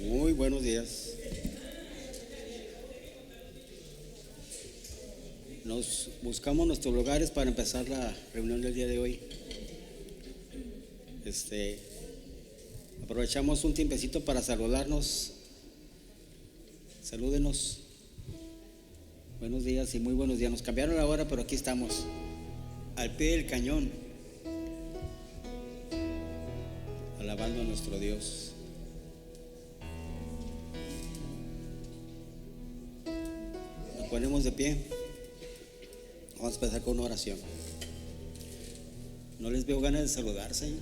Muy buenos días. Nos buscamos nuestros lugares para empezar la reunión del día de hoy. Aprovechamos un tiempecito para saludarnos. Salúdenos. Buenos días y muy buenos días. Nos cambiaron la hora, pero aquí estamos, al pie del cañón, alabando a nuestro Dios. Nos ponemos de pie. Vamos a empezar con una oración. No les veo ganas de saludarse.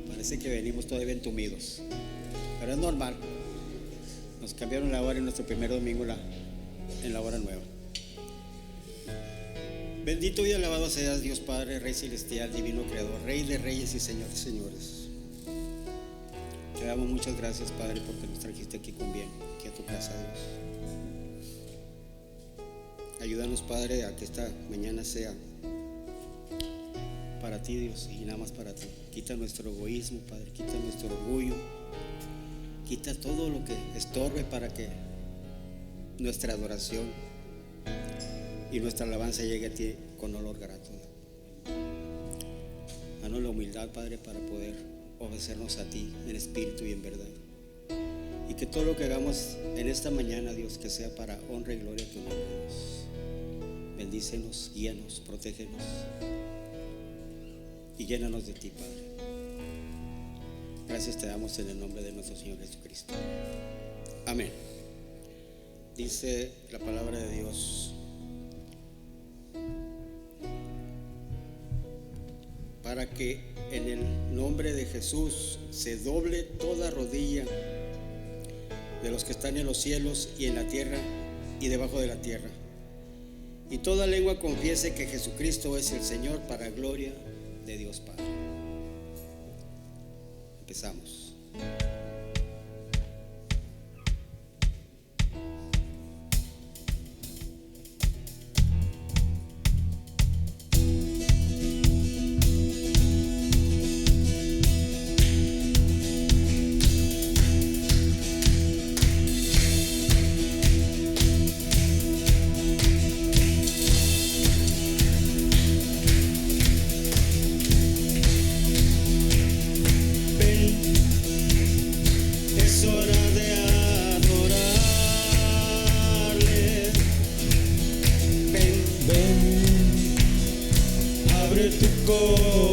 Parece que venimos todavía entumidos, pero es normal. Nos cambiaron la hora en nuestro primer domingo en la hora nueva. Bendito y alabado seas Dios Padre, Rey Celestial, Divino Creador, Rey de Reyes y Señor de Señores. Te damos muchas gracias, Padre, porque nos trajiste aquí con bien, aquí a tu casa, Dios. Ayúdanos, Padre, a que esta mañana sea para ti, Dios, y nada más para ti. Quita nuestro egoísmo, Padre, quita nuestro orgullo, quita todo lo que estorbe para que nuestra adoración y nuestra alabanza llegue a ti con olor grato. Danos la humildad, Padre, para poder obedecernos a ti en espíritu y en verdad. Y que todo lo que hagamos en esta mañana, Dios, que sea para honra y gloria a tu nombre, Dios. Bendícenos, guíanos, protégenos y llénanos de ti, Padre. Gracias te damos en el nombre de nuestro Señor Jesucristo. Amén. Dice la palabra de Dios: para que en el nombre de Jesús se doble toda rodilla de los que están en los cielos y en la tierra y debajo de la tierra, y toda lengua confiese que Jesucristo es el Señor, para gloria de Dios Padre. Empezamos. Abre tu corazón.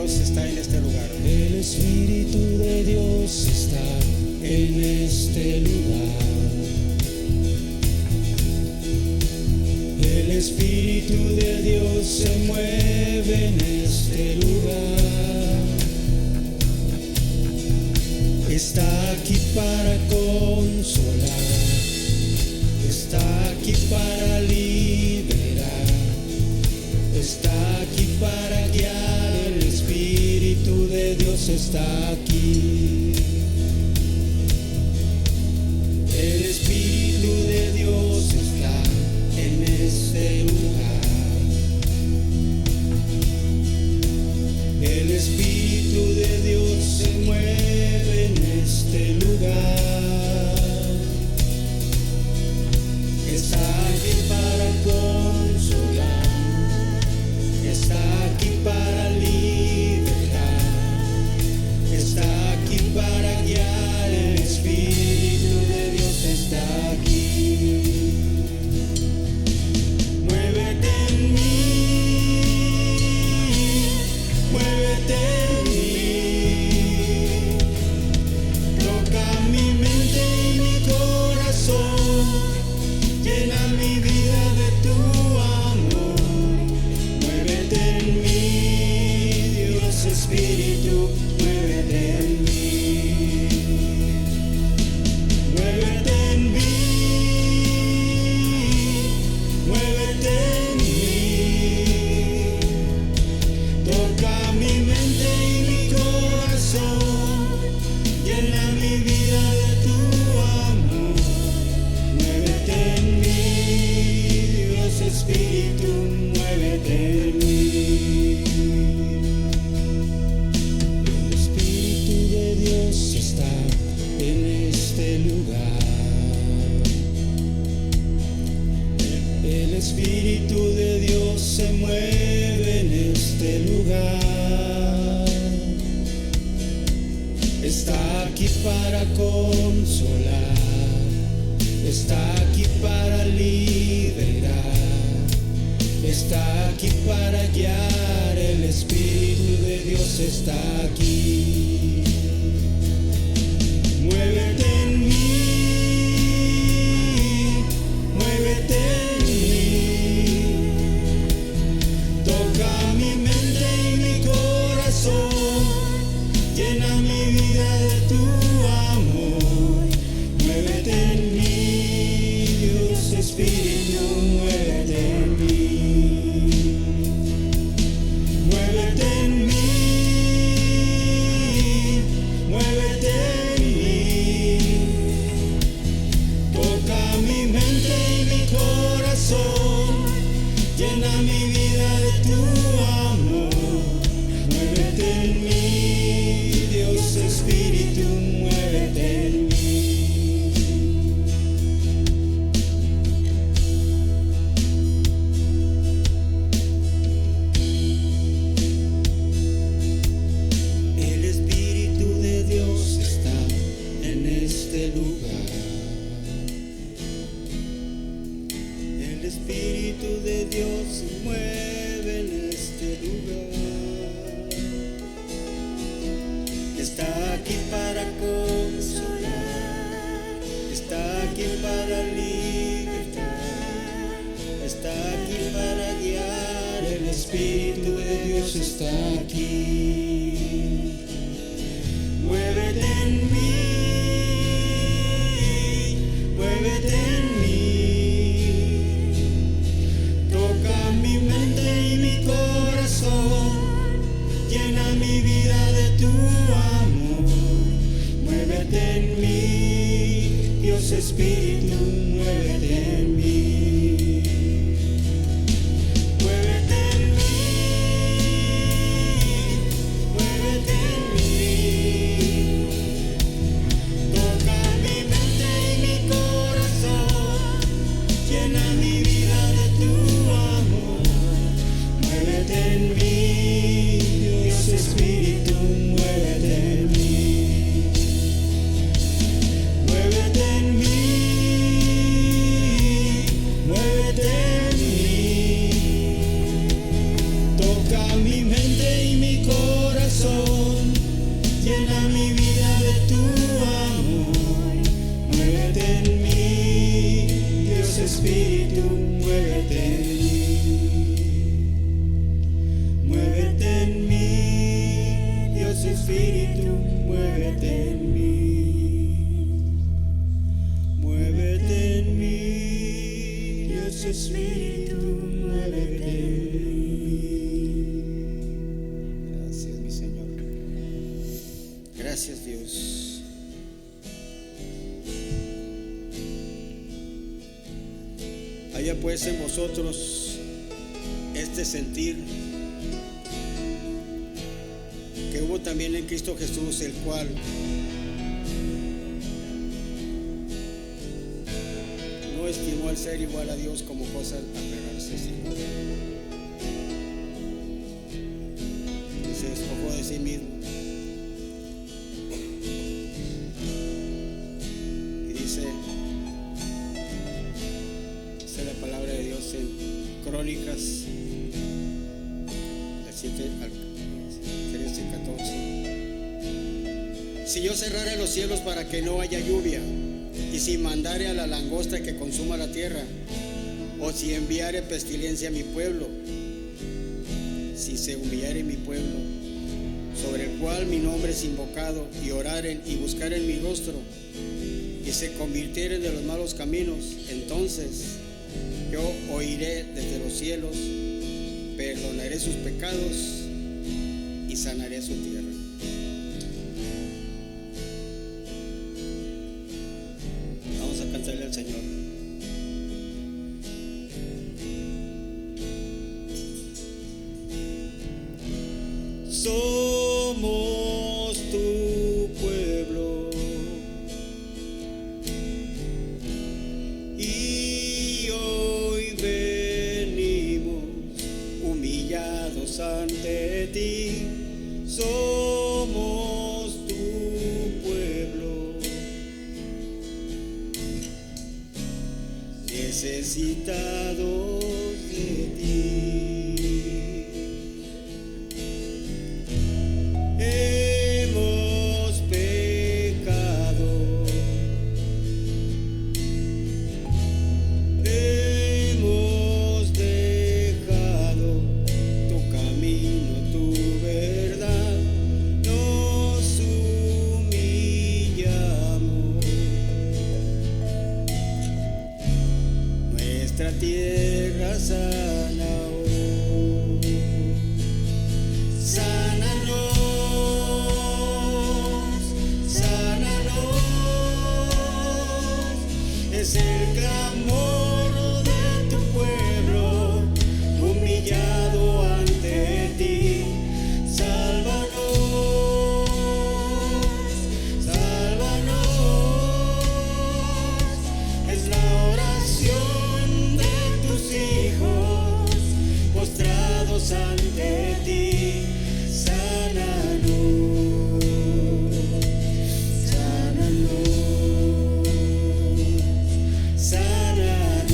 Dios está en este lugar. El Espíritu de Dios está en este lugar. El Espíritu de Dios se mueve en este lugar. Está aquí para consolar, está aquí para liberar, está aquí para guiar. El Espíritu de Dios está aquí. El Espíritu de Dios está en este lugar. El Espíritu de Dios se mueve en este lugar. Está aquí para consolar, está aquí para liberar, está aquí para guiar. El Espíritu de Dios está aquí. Muévete en mí, muévete en mí. Toca mi mente y mi corazón, llena mi vida de tu amor. Muévete en mí, Dios Espíritu, muévete en mí. Muévete en mí, muévete en mí. Toca mi mente y mi corazón, llena mi vida de tu amor. Muévete en mí, Dios Espíritu, muévete en mí. El Espíritu de Dios está en este lugar. El Espíritu de Dios se mueve en este lugar. Está aquí para consolar, está aquí para liberar, está aquí para guiar. El Espíritu de Dios está aquí. Muévete en mí, muévete en mí. Toca mi mente y mi corazón, llena mi vida de tu amor. Muévete en mí, Dios Espíritu, muévete en mí. Muévete en mí, muévete en mí. Toca mi mente y mi corazón, llena mi vida de tu amor. Muévete en mí, Dios Espíritu, muévete en mí. El Espíritu de Dios está en este lugar. El Espíritu de Dios se mueve en este lugar. Está aquí para consolar, está aquí para libertar, está aquí para guiar. El Espíritu de Dios está aquí. Muévete en mí, muévete en mí. Toca mi mente y mi corazón, llena mi vida de tu amor. Muévete en mí, Dios Espíritu, muévete en mí. Muévete en mí, muévete en mí. muévete en mí, muévete en mí, Dios Espíritu, muévete en mí, muévete en mí, Dios Espíritu, muévete en mí. Gracias, mi Señor. Gracias, Dios. Haya pues en vosotros este sentir que hubo también en Cristo Jesús, el cual no estimó el ser igual a Dios como cosa a aferrarse, sino que se despojó de sí mismo. Y dice la palabra de Dios en Crónicas, del 7 al 13 y 14. Si yo cerrare los cielos para que no haya lluvia, y si mandare a la langosta que consuma la tierra, o si enviare pestilencia a mi pueblo, si se humillare mi pueblo, sobre el cual mi nombre es invocado, y oraren y buscaren mi rostro, y se convirtieren de los malos caminos, entonces yo oiré desde los cielos, perdonaré sus pecados y sanaré su tierra. Vamos a cantarle al Señor. Somos tu pueblo y hoy venimos humillados ante ti. Somos tu pueblo necesitados de ti. Hemos pecado, hemos dejado tu camino, tu verdad, nos humillamos. Nuestra tierra sana hoy. Sánanos, sánanos, es el clamor de tu pueblo, humillado ante ti. Sálvanos, sálvanos, es la oración de tus hijos postrados ante ti. Sánanos, sánanos, sánanos.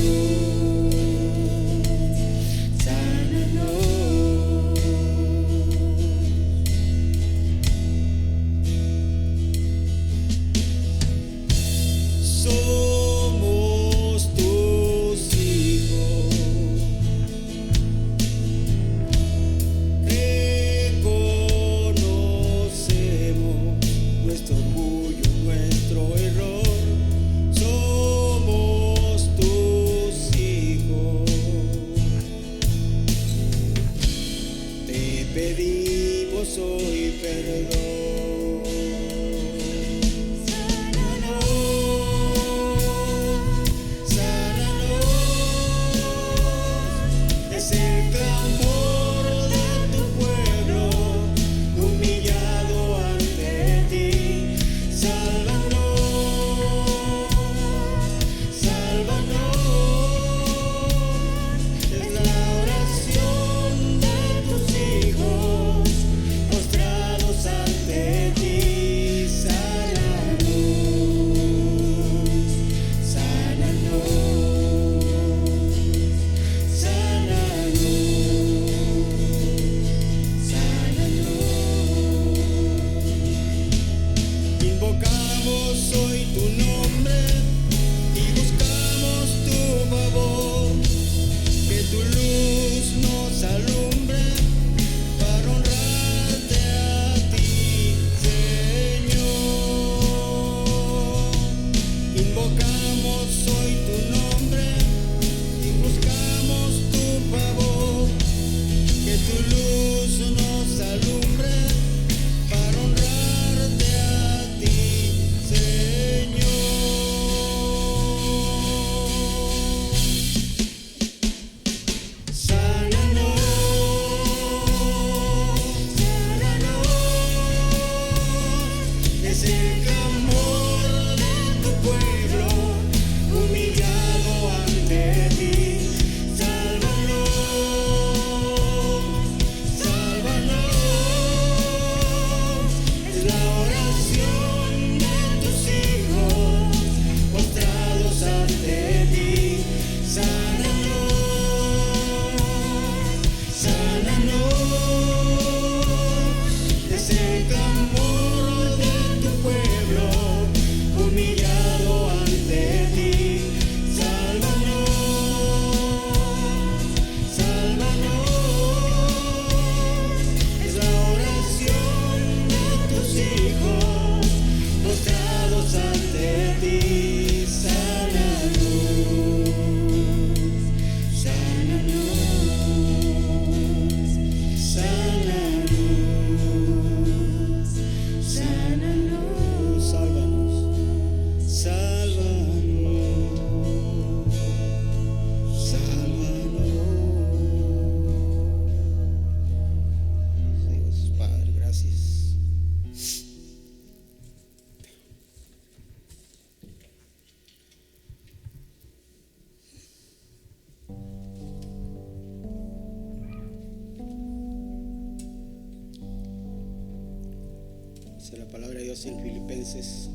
Dice la palabra de Dios en Filipenses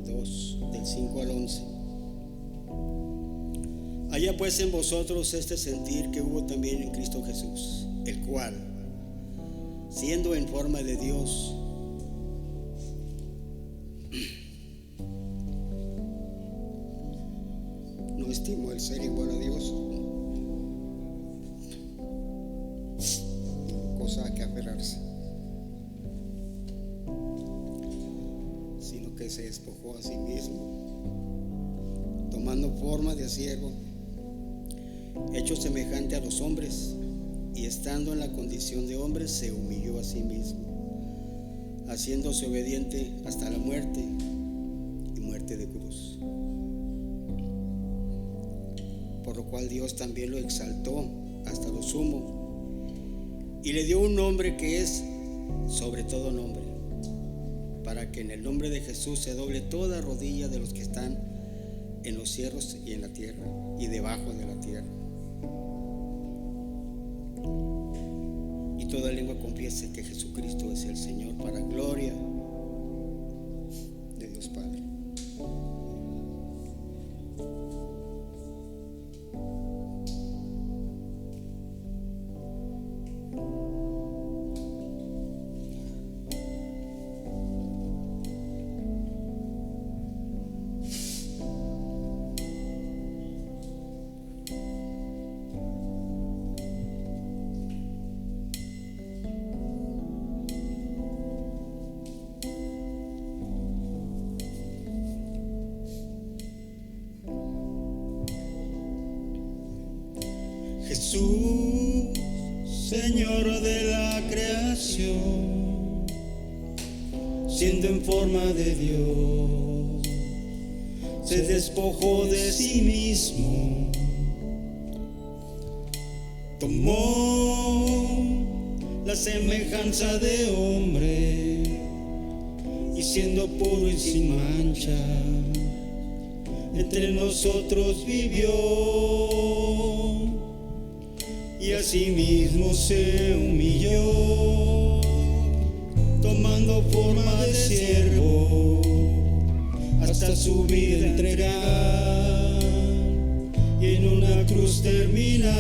2, del 5 al 11. Haya pues en vosotros este sentir que hubo también en Cristo Jesús, el cual, siendo en forma de Dios, no estimó el ser igual a Dios cosa a que aferrarse, sino que se despojó a sí mismo, tomando forma de siervo, hecho semejante a los hombres, y estando en la condición de hombre, se humilló a sí mismo, haciéndose obediente hasta la muerte, y muerte de cruz. Por lo cual Dios también lo exaltó hasta lo sumo, y le dio un nombre que es sobre todo nombre, para que en el nombre de Jesús se doble toda rodilla de los que están en los cielos y en la tierra y debajo de la tierra, y toda lengua confiese que Jesucristo es el Señor, para gloria de Dios Padre. Jesús, Señor de la creación, siendo en forma de Dios, se despojó de sí mismo, tomó la semejanza de hombre, y siendo puro y sin mancha, entre nosotros vivió, y asimismo se humilló, tomando forma de siervo, hasta su vida entregar, y en una cruz terminar.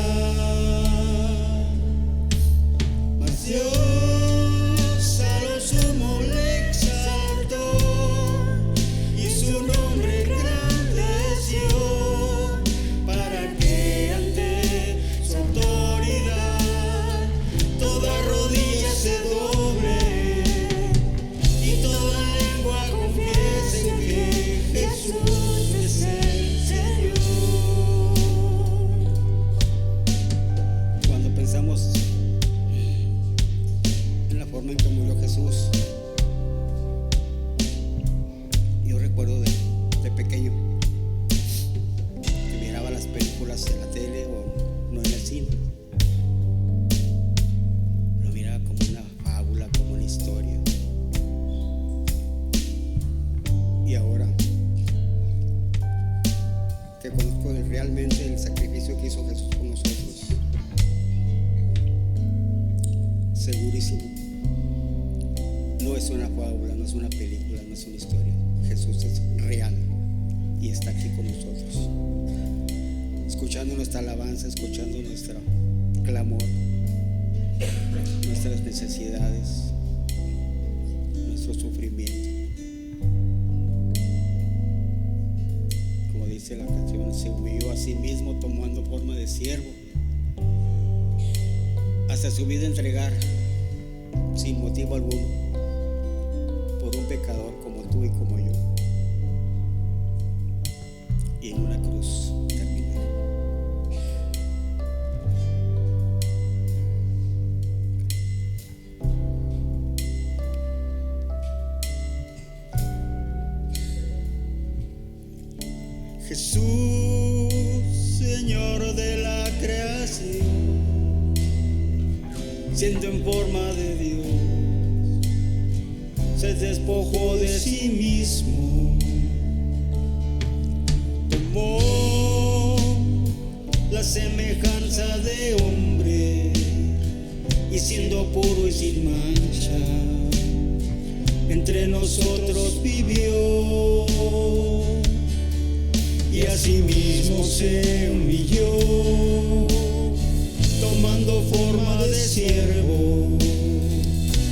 Mas Dios a lo sumo le exaltó, y su nombre engrandeció, para que ante su autoridad toda rodilla se doble, y toda lengua confiese que Jesús es el Señor. Cuando pensamos en la forma en que murió Jesús, yo recuerdo de pequeño que miraba las películas en la tele o no en el cine, lo miraba como una fábula, como una historia. Y ahora que conozco realmente el sacrificio que hizo Jesús por nosotros, segurísimo, no es una fábula, no es una película, no es una historia. Jesús es real y está aquí con nosotros, escuchando nuestra alabanza, escuchando nuestro clamor, nuestras necesidades, nuestro sufrimiento. Como dice la canción, se humilló a sí mismo, tomando forma de siervo, hasta su vida entregar sin motivo alguno por un pecador como tú y como yo, y en una cruz terminar. Jesús, Señor de la creación, siendo en forma de Dios, se despojó de sí mismo, tomó la semejanza de hombre, y siendo puro y sin mancha, entre entre nosotros vivió, y asimismo se humilló, tomando forma de siervo,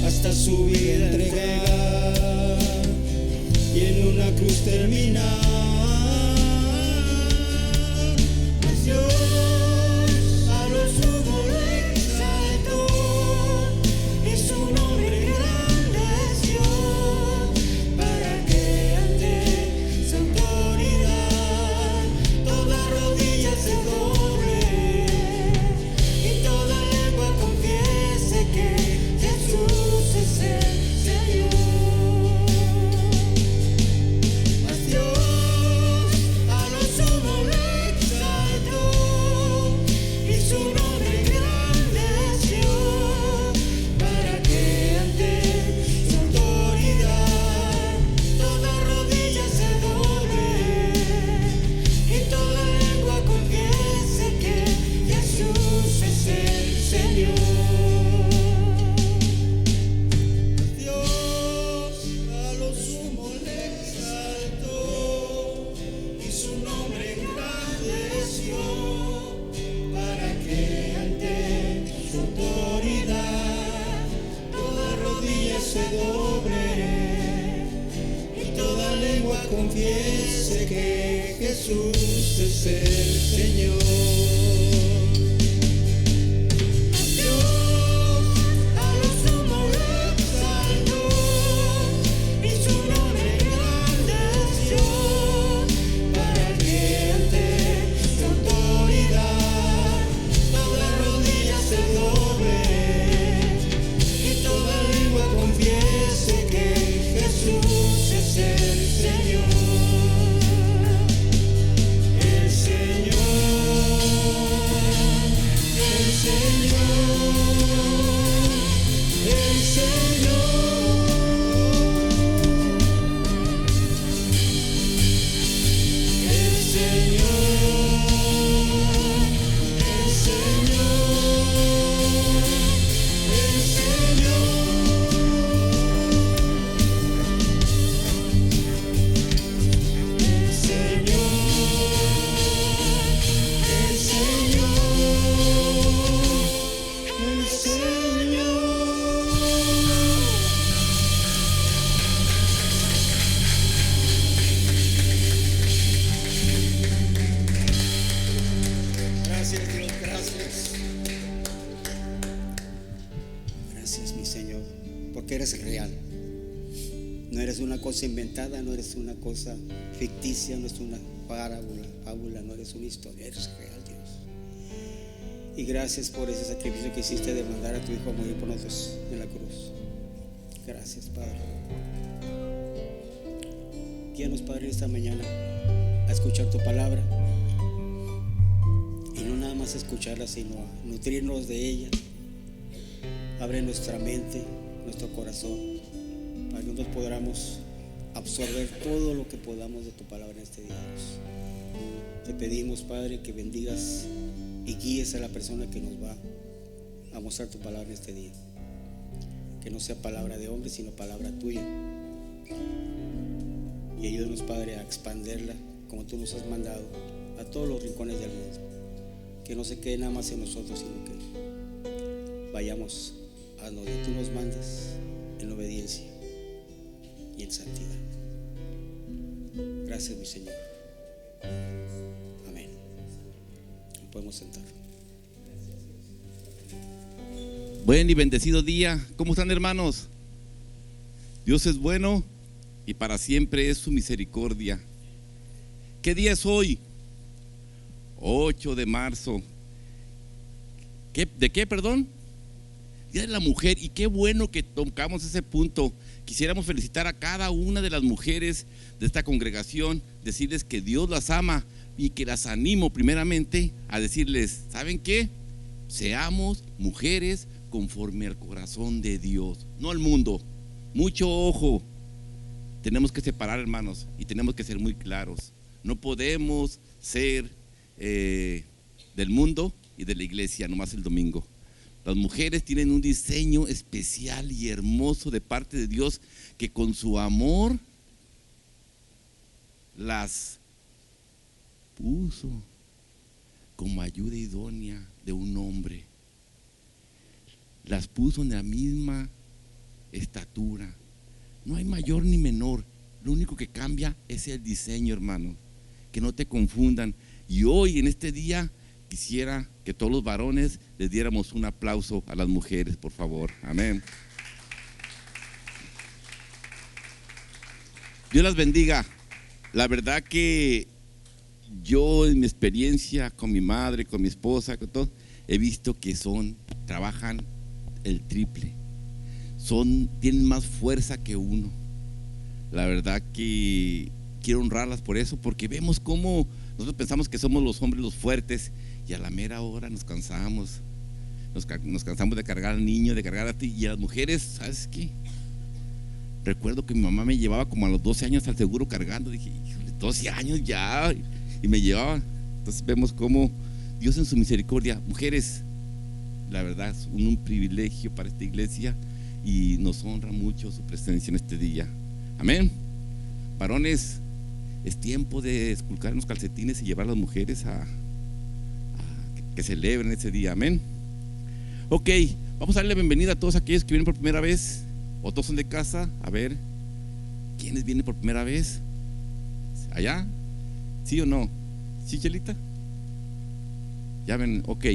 hasta su vida entregar, y en una cruz terminar. Mas Dios a lo sumo le exaltó, y su nombre engrandeció, para que ante su autoridad toda rodilla se doble y toda lengua confiese que Jesús es el Señor. Mas Dios a lo sumo le exaltó, y su nombre engrandeció, para que ante su autoridad toda rodilla se doble y toda lengua confiese que Jesús es el Señor. Dios a lo sumo le exaltó, y su nombre engrandeció, para que ante su autoridad toda rodilla se doble y toda lengua confiese que Jesús es el Señor. Dios a lo sumo le exaltó, y su nombre engrandeció, para que ante su autoridad toda rodilla se doble y toda lengua confiese que Jesús es el Señor. El Señor, el Señor, el Señor, el Señor, el Señor, el Gracias, Dios, gracias. Gracias, mi Señor, porque eres real. No eres una cosa inventada, no eres una cosa ficticia, no es una fábula, no eres una historia, eres real, Dios. Y gracias por ese sacrificio que hiciste de mandar a tu Hijo a morir por nosotros en la cruz. Gracias, Padre. Guíanos, Padre, esta mañana a escuchar tu palabra, y no nada más escucharla, sino a nutrirnos de ella. Abre nuestra mente, nuestro corazón, para que nosotros podamos absorber todo lo que podamos de tu palabra en este día, Dios. Te pedimos, Padre, que bendigas y guíes a la persona que nos va a mostrar tu palabra en este día. Que no sea palabra de hombre, sino palabra tuya. Y ayúdanos, Padre, a expanderla como tú nos has mandado a todos los rincones del mundo. Que no se quede nada más en nosotros, sino que vayamos a donde tú nos mandes, en obediencia y en santidad. Gracias, mi Señor. Amén. Podemos sentar. Buen y bendecido día. ¿Cómo están, hermanos? Dios es bueno y para siempre es su misericordia. ¿Qué día es hoy? 8 de marzo. ¿De qué, perdón? Día de la mujer. Y qué bueno que tocamos ese punto. Quisiéramos felicitar a cada una de las mujeres de esta congregación, decirles que Dios las ama y que las animo primeramente a decirles, ¿saben qué? Seamos mujeres conforme al corazón de Dios, no al mundo. Mucho ojo. Tenemos que separar, hermanos, y tenemos que ser muy claros. No podemos ser del mundo y de la iglesia nomás el domingo. Las mujeres tienen un diseño especial y hermoso de parte de Dios, que con su amor las puso como ayuda idónea de un hombre. Las puso en la misma estatura. No hay mayor ni menor. Lo único que cambia es el diseño, hermano. Que no te confundan. Y hoy, en este día, quisiera que todos los varones les diéramos un aplauso a las mujeres, por favor. Amén. Dios las bendiga. La verdad que yo, en mi experiencia con mi madre, con mi esposa, con todo, he visto que trabajan el triple. Tienen más fuerza que uno. La verdad que quiero honrarlas por eso, porque vemos cómo nosotros pensamos que somos los hombres los fuertes, y a la mera hora nos cansamos. Nos cansamos de cargar al niño, de cargar a ti. Y a las mujeres, ¿sabes qué? Recuerdo que mi mamá me llevaba como a los 12 años al seguro cargando. Dije, híjole, 12 años ya. Y me llevaba. Entonces vemos cómo Dios en su misericordia, mujeres, la verdad es un privilegio para esta iglesia, y nos honra mucho su presencia en este día. Amén. Varones, es tiempo de esculcar los calcetines y llevar a las mujeres a que celebren ese día. Amén. Ok, vamos a darle la bienvenida a todos aquellos que vienen por primera vez, o todos son de casa. A ver, ¿quiénes vienen por primera vez? ¿Allá? ¿Sí o no? ¿Sí, Chelita? Ya ven, ok.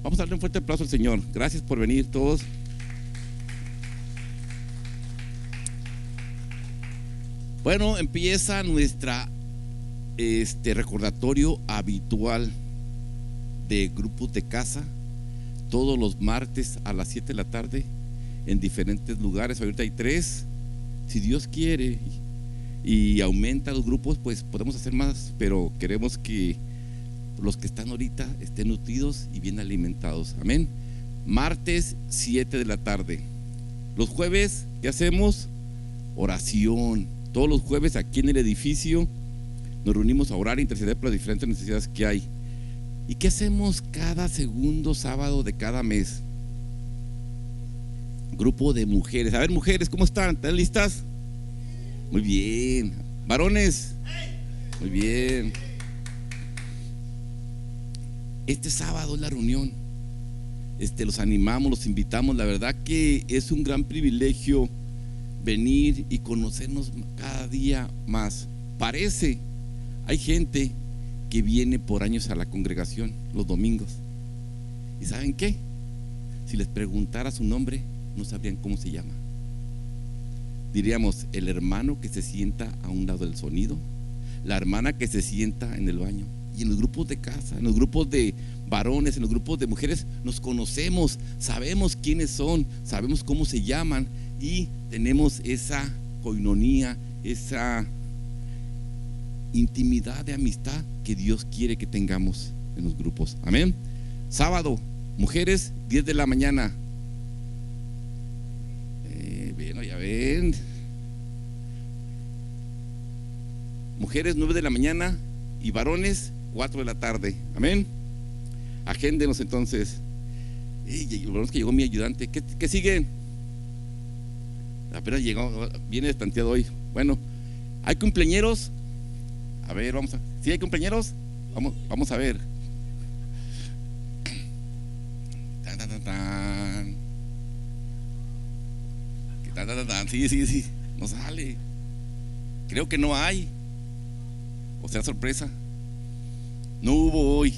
Vamos a darle un fuerte aplauso al Señor. Gracias por venir todos. Bueno, empieza nuestra recordatorio habitual de grupos de casa, todos los martes a las 7 de la tarde en diferentes lugares. Ahorita hay 3, si Dios quiere y aumenta los grupos, pues podemos hacer más, pero queremos que los que están ahorita estén nutridos y bien alimentados. Amén. Martes 7 de la tarde. Los jueves, ¿qué hacemos? Oración. Todos los jueves aquí en el edificio nos reunimos a orar e interceder por las diferentes necesidades que hay. ¿Y qué hacemos cada segundo sábado de cada mes? Grupo de mujeres. A ver, mujeres, ¿cómo están? ¿Están listas? Muy bien. Varones, muy bien. Este sábado es la reunión. Los animamos, los invitamos. La verdad que es un gran privilegio venir y conocernos cada día más. Hay gente que viene por años a la congregación los domingos, y ¿saben qué? Si les preguntara su nombre, no sabrían cómo se llama. Diríamos, el hermano que se sienta a un lado del sonido, la hermana que se sienta en el baño. Y en los grupos de casa, en los grupos de varones, en los grupos de mujeres, nos conocemos, sabemos quiénes son, sabemos cómo se llaman, y tenemos esa coinonía, esa intimidad de amistad que Dios quiere que tengamos en los grupos. Amén. Sábado, mujeres, 10 de la mañana. Bueno, ya ven. Mujeres, 9 de la mañana, y varones, 4 de la tarde. Amén. Agéndenos entonces. Lo que llegó mi ayudante. ¿Qué sigue? Apenas llegó, viene estanteado hoy. Bueno, ¿hay cumpleañeros? A ver, ¿sí hay cumpleañeros? Vamos a ver. Sí, no sale. Creo que no hay. O sea, sorpresa. No hubo hoy.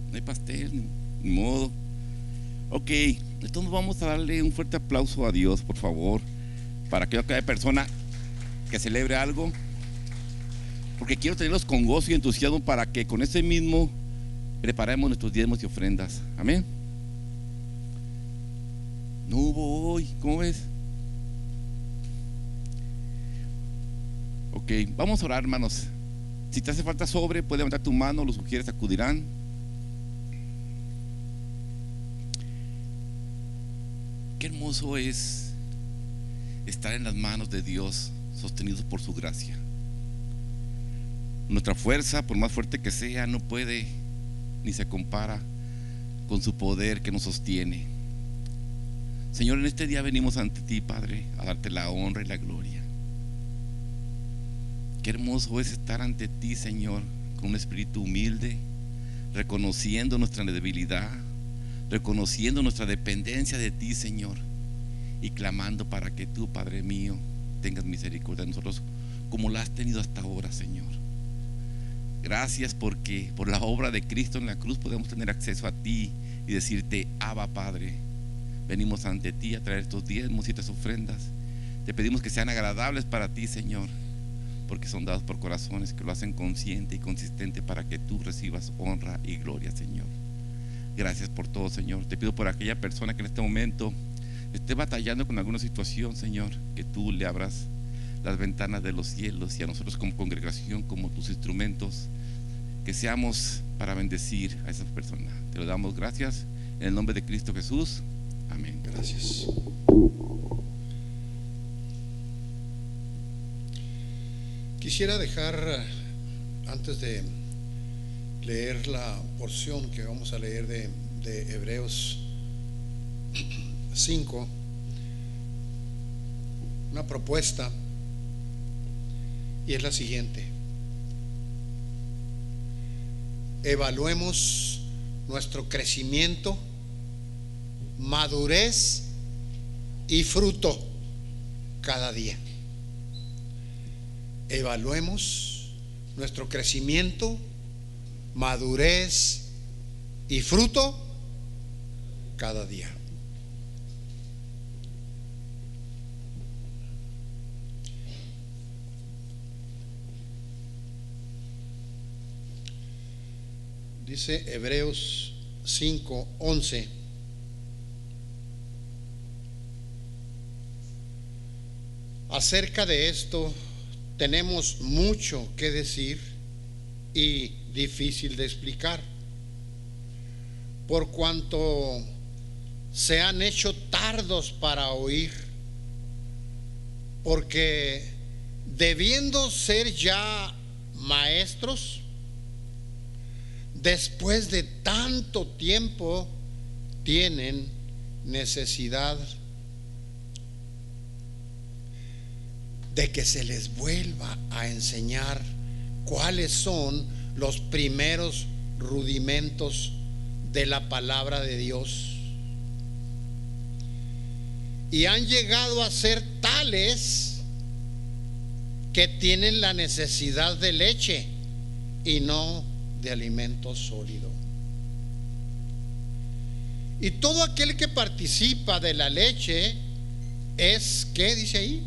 No hay pastel, ni modo. Ok, entonces vamos a darle un fuerte aplauso a Dios, por favor, para que cada persona que celebre algo, porque quiero tenerlos con gozo y entusiasmo para que con ese mismo preparemos nuestros diezmos y ofrendas. Amén. No hubo hoy, ¿cómo ves? Ok, vamos a orar, hermanos. Si te hace falta sobre, puedes levantar tu mano, los sugieres acudirán. Qué hermoso es estar en las manos de Dios, sostenidos por su gracia. Nuestra fuerza, por más fuerte que sea, no puede ni se compara con su poder que nos sostiene. Señor, en este día venimos ante ti, Padre, a darte la honra y la gloria. Qué hermoso es estar ante ti, Señor, con un espíritu humilde, reconociendo nuestra debilidad, reconociendo nuestra dependencia de ti, Señor, y clamando para que tú, Padre mío, tengas misericordia de nosotros como la has tenido hasta ahora, Señor. Gracias porque por la obra de Cristo en la cruz podemos tener acceso a ti y decirte: Abba, Padre, venimos ante ti a traer estos diezmos y estas ofrendas. Te pedimos que sean agradables para ti, Señor, porque son dados por corazones que lo hacen consciente y consistente para que tú recibas honra y gloria, Señor. Gracias por todo, Señor. Te pido por aquella persona que en este momento esté batallando con alguna situación, Señor, que tú le abras las ventanas de los cielos, y a nosotros como congregación, como tus instrumentos, que seamos para bendecir a esas personas. Te lo damos gracias en el nombre de Cristo Jesús. Amén. Gracias. Quisiera dejar, antes de leer la porción que vamos a leer de Hebreos 5, una propuesta, y es la siguiente: evaluemos nuestro crecimiento, madurez y fruto cada día. Evaluemos nuestro crecimiento, madurez y fruto cada día. Dice Hebreos 5:11: acerca de esto tenemos mucho que decir y difícil de explicar, por cuanto se han hecho tardos para oír, porque debiendo ser ya maestros, después de tanto tiempo tienen necesidad de que se les vuelva a enseñar cuáles son los primeros rudimentos de la palabra de Dios. Y han llegado a ser tales que tienen la necesidad de leche y no de alimento sólido. Y todo aquel que participa de la leche es, ¿qué dice ahí?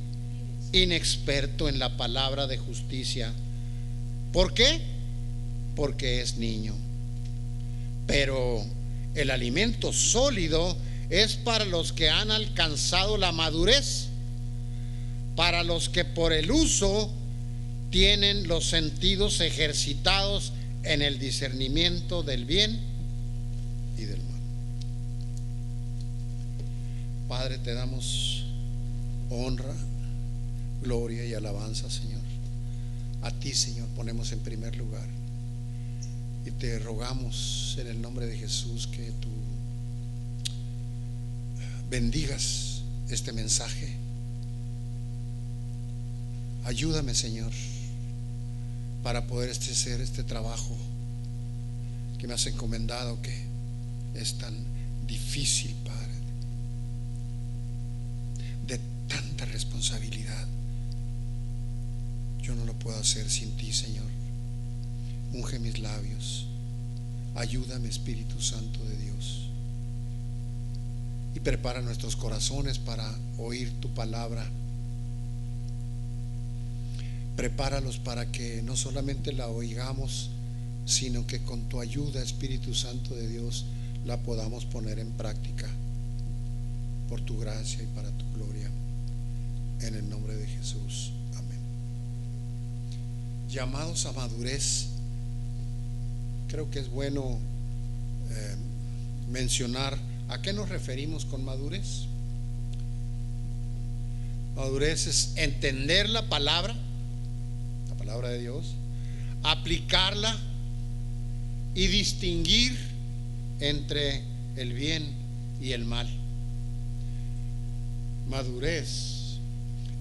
Inexperto en la palabra de justicia. ¿Por qué? Porque es niño. Pero el alimento sólido es para los que han alcanzado la madurez, para los que por el uso tienen los sentidos ejercitados en el discernimiento del bien y del mal. Padre, te damos honra, gloria y alabanza, Señor. A ti, Señor, ponemos en primer lugar, y te rogamos en el nombre de Jesús que tú bendigas este mensaje. Ayúdame, Señor, para poder hacer este trabajo que me has encomendado, que es tan difícil, Padre, de tanta responsabilidad. Yo no lo puedo hacer sin ti, Señor. Unge mis labios, ayúdame, Espíritu Santo de Dios, y prepara nuestros corazones para oír tu palabra. Prepáralos para que no solamente la oigamos, sino que con tu ayuda, Espíritu Santo de Dios, la podamos poner en práctica, por tu gracia y para tu gloria, en el nombre de Jesús. Amén. Llamados a madurez. Creo que es bueno mencionar a qué nos referimos con madurez. Madurez es entender la palabra de Dios, aplicarla y distinguir entre el bien y el mal. Madurez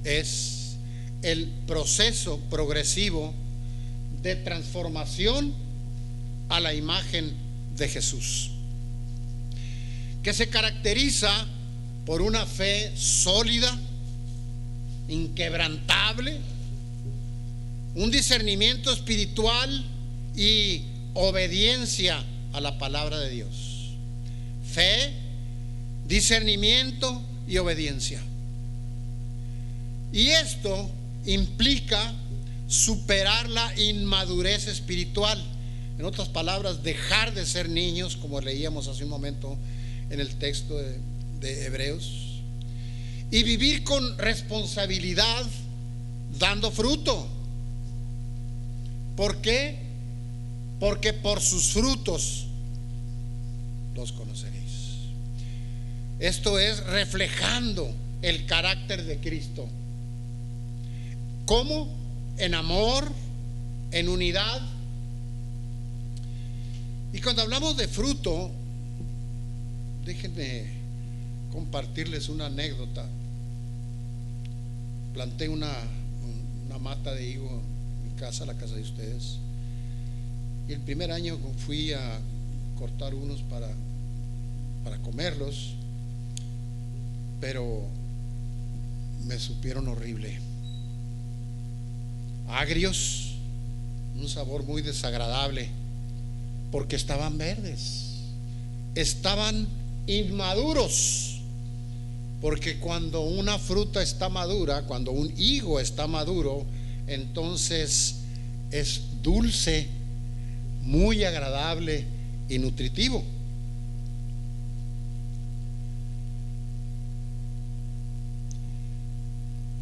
es el proceso progresivo de transformación a la imagen de Jesús, que se caracteriza por una fe sólida, inquebrantable, un discernimiento espiritual y obediencia a la palabra de Dios. Fe, discernimiento y obediencia. Y esto implica superar la inmadurez espiritual. En otras palabras, dejar de ser niños, como leíamos hace un momento en el texto de Hebreos, y vivir con responsabilidad, dando fruto. ¿Por qué? Porque por sus frutos los conoceréis. Esto es reflejando el carácter de Cristo. ¿Cómo? En amor, en unidad. Y cuando hablamos de fruto, déjenme compartirles una anécdota. Planté una mata de higo en mi casa, la casa de ustedes, y el primer año fui a cortar unos para comerlos, pero me supieron horrible, agrios, un sabor muy desagradable, porque estaban verdes, estaban inmaduros. Porque cuando una fruta está madura, cuando un higo está maduro, entonces es dulce, muy agradable y nutritivo.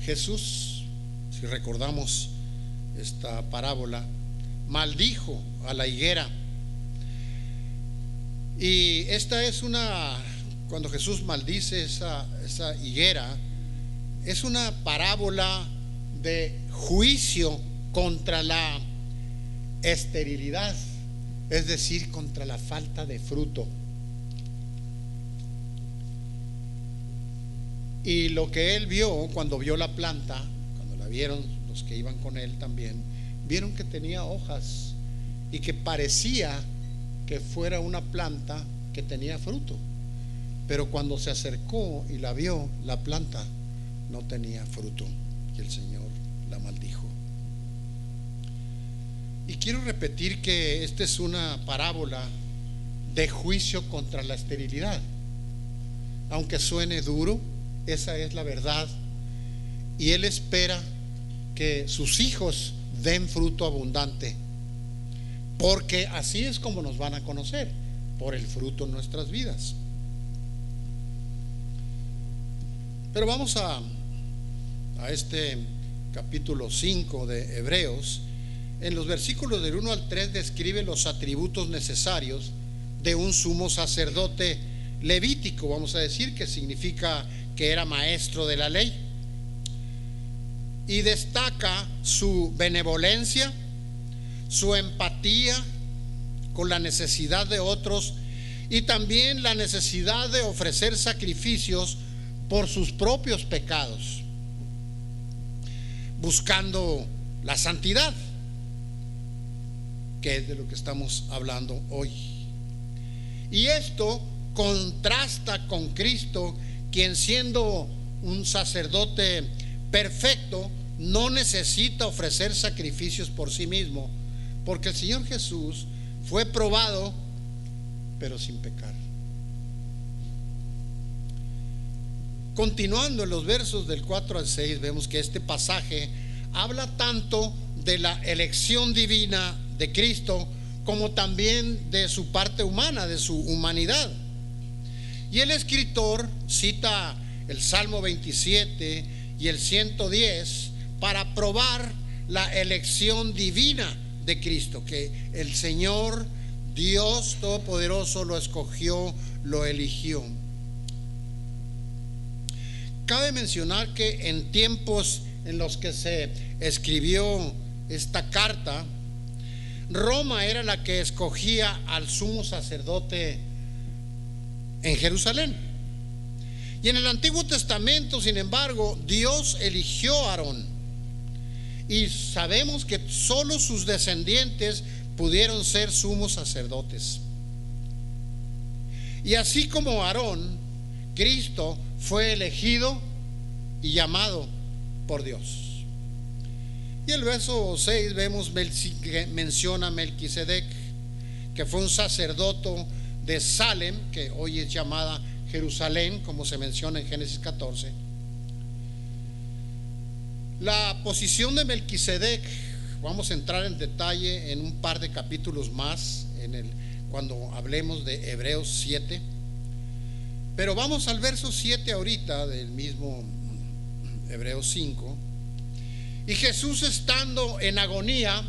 Jesús, si recordamos esta parábola, maldijo a la higuera. Y esta es cuando Jesús maldice esa higuera, es una parábola de juicio contra la esterilidad, es decir, contra la falta de fruto. Y lo que él vio cuando vio la planta, cuando la vieron los que iban con él también, vieron que tenía hojas y que parecía que fuera una planta que tenía fruto. Pero cuando se acercó y la vio, la planta no tenía fruto y el Señor la maldijo. Y quiero repetir que esta es una parábola de juicio contra la esterilidad. Aunque suene duro, esa es la verdad. Y Él espera que sus hijos den fruto abundante, porque así es como nos van a conocer, por el fruto en nuestras vidas. Pero vamos a este capítulo 5 de Hebreos. En los versículos del 1 al 3 describe los atributos necesarios de un sumo sacerdote levítico, vamos a decir, que significa que era maestro de la ley, y destaca su benevolencia, su empatía con la necesidad de otros y también la necesidad de ofrecer sacrificios por sus propios pecados, buscando la santidad, que es de lo que estamos hablando hoy. Y esto contrasta con Cristo, quien siendo un sacerdote perfecto no necesita ofrecer sacrificios por sí mismo, porque el Señor Jesús fue probado pero sin pecar. Continuando en los versos del 4 al 6, vemos que este pasaje habla tanto de la elección divina de Cristo como también de su parte humana, de su humanidad. Y el escritor cita el Salmo 27 y el 110 para probar la elección divina de Cristo, que el Señor Dios Todopoderoso lo escogió, lo eligió. Cabe mencionar que en tiempos en los que se escribió esta carta, Roma era la que escogía al sumo sacerdote en Jerusalén. Y en el Antiguo Testamento, sin embargo, Dios eligió a Aarón. Y sabemos que solo sus descendientes pudieron ser sumos sacerdotes. Y así como Aarón, Cristo fue elegido y llamado por Dios. Y el verso 6 vemos que menciona a Melquisedec, que fue un sacerdote de Salem, que hoy es llamada Jerusalén, como se menciona en Génesis 14. La posición de Melquisedec, vamos a entrar en detalle en un par de capítulos más cuando hablemos de Hebreos 7. Pero vamos al verso 7 ahorita del mismo Hebreos 5. Y Jesús, estando en agonía,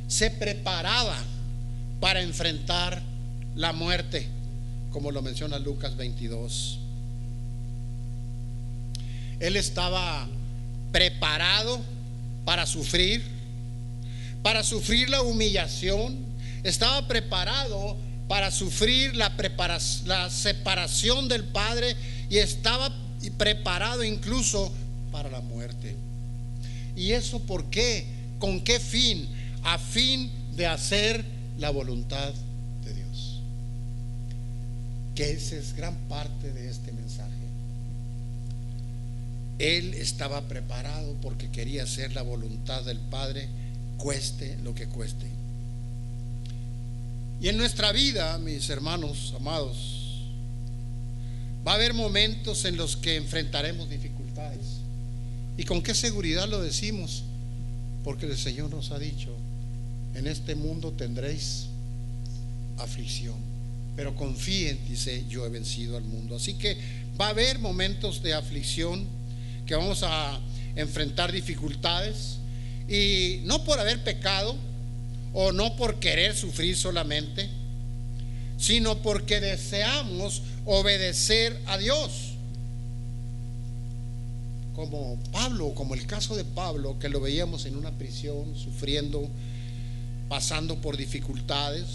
se preparaba para enfrentar la muerte, como lo menciona Lucas 22. Él estaba preparado para sufrir la humillación, estaba preparado para sufrir la separación del Padre, y estaba preparado incluso para la muerte. ¿Y eso por qué? ¿Con qué fin? A fin de hacer la voluntad de Dios. Que esa es gran parte de este mensaje. Él estaba preparado porque quería hacer la voluntad del Padre, cueste lo que cueste. Y en nuestra vida, mis hermanos amados, va a haber momentos en los que enfrentaremos dificultades. ¿Y con qué seguridad lo decimos? Porque el Señor nos ha dicho: en este mundo tendréis aflicción, pero confíen, dice, yo he vencido al mundo. Así que va a haber momentos de aflicción, que vamos a enfrentar dificultades, y no por haber pecado o no por querer sufrir solamente, sino porque deseamos obedecer a Dios. Como Pablo, como el caso de Pablo, que lo veíamos en una prisión, sufriendo, pasando por dificultades,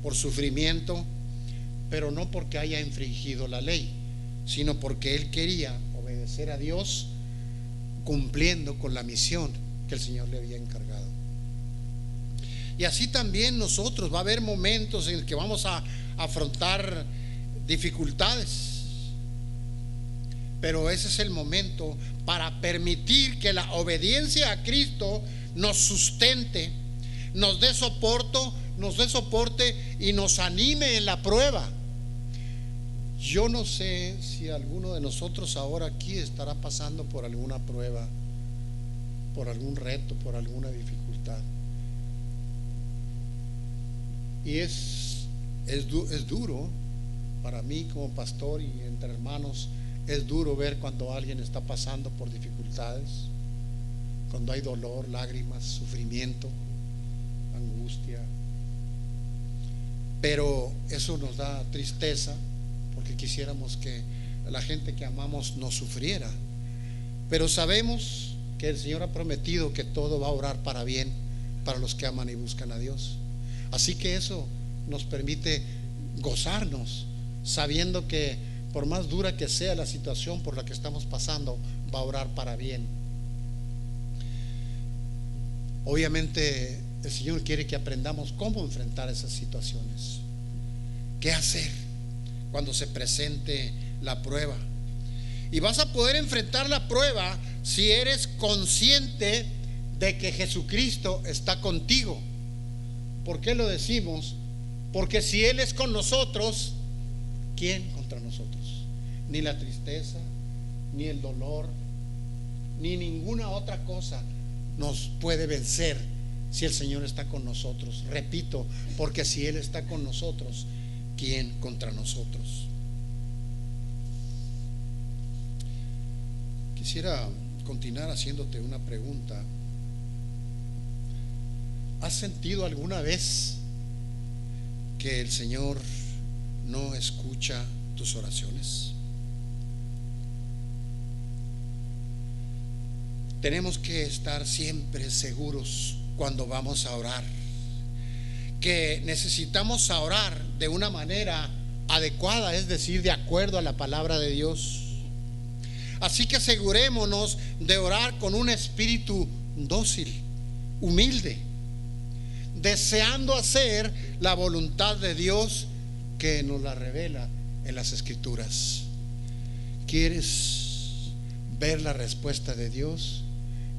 por sufrimiento, pero no porque haya infringido la ley, sino porque él quería obedecer a Dios, cumpliendo con la misión que el Señor le había encargado. Y así también nosotros va a haber momentos en los que vamos a afrontar dificultades, pero ese es el momento para permitir que la obediencia a Cristo nos sustente, nos dé soporte y nos anime en la prueba. Yo no sé si alguno de nosotros ahora aquí estará pasando por alguna prueba, por algún reto, por alguna dificultad. Y es duro para mí como pastor y entre hermanos. Es duro ver cuando alguien está pasando por dificultades, cuando hay dolor, lágrimas, sufrimiento, angustia. Pero eso nos da tristeza, porque quisiéramos que la gente que amamos no sufriera. Pero sabemos que el Señor ha prometido que todo va a obrar para bien para los que aman y buscan a Dios. Así que eso nos permite gozarnos, sabiendo que por más dura que sea la situación por la que estamos pasando, va a obrar para bien. Obviamente el Señor quiere que aprendamos cómo enfrentar esas situaciones, qué hacer cuando se presente la prueba. Y vas a poder enfrentar la prueba si eres consciente de que Jesucristo está contigo. ¿Por qué lo decimos? Porque si Él es con nosotros, ¿quién contra nosotros? Ni la tristeza, ni el dolor, ni ninguna otra cosa nos puede vencer si el Señor está con nosotros. Repito, porque si Él está con nosotros, ¿quién contra nosotros? Quisiera continuar haciéndote una pregunta. ¿Has sentido alguna vez que el Señor no escucha tus oraciones? Tenemos que estar siempre seguros cuando vamos a orar, que necesitamos orar de una manera adecuada, es decir, de acuerdo a la palabra de Dios. Así que asegurémonos de orar con un espíritu dócil, humilde, deseando hacer la voluntad de Dios que nos la revela en las Escrituras. ¿Quieres ver la respuesta de Dios?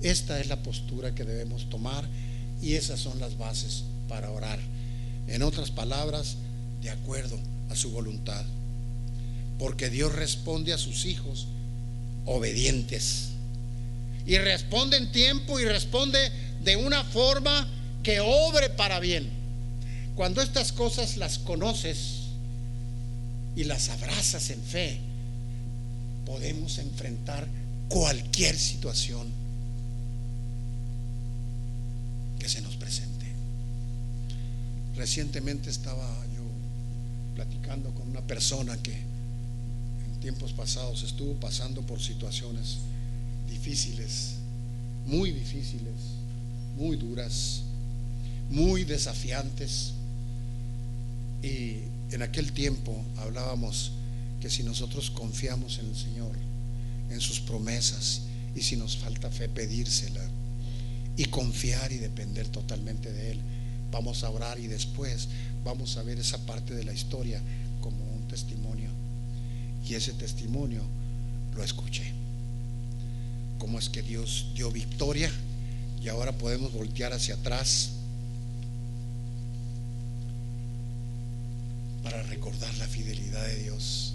Esta es la postura que debemos tomar y esas son las bases para orar. En otras palabras, de acuerdo a su voluntad. Porque Dios responde a sus hijos obedientes. Y responde en tiempo y responde de una forma que obre para bien. Cuando estas cosas las conoces y las abrazas en fe, podemos enfrentar cualquier situación que se nos presente. Recientemente estaba yo platicando con una persona que en tiempos pasados estuvo pasando por situaciones difíciles, muy duras, muy desafiantes. Y en aquel tiempo hablábamos que si nosotros confiamos en el Señor, en sus promesas, y si nos falta fe, pedírsela y confiar y depender totalmente de Él, vamos a orar y después vamos a ver esa parte de la historia como un testimonio. Y ese testimonio lo escuché. Cómo es que Dios dio victoria, y ahora podemos voltear hacia atrás para recordar la fidelidad de Dios,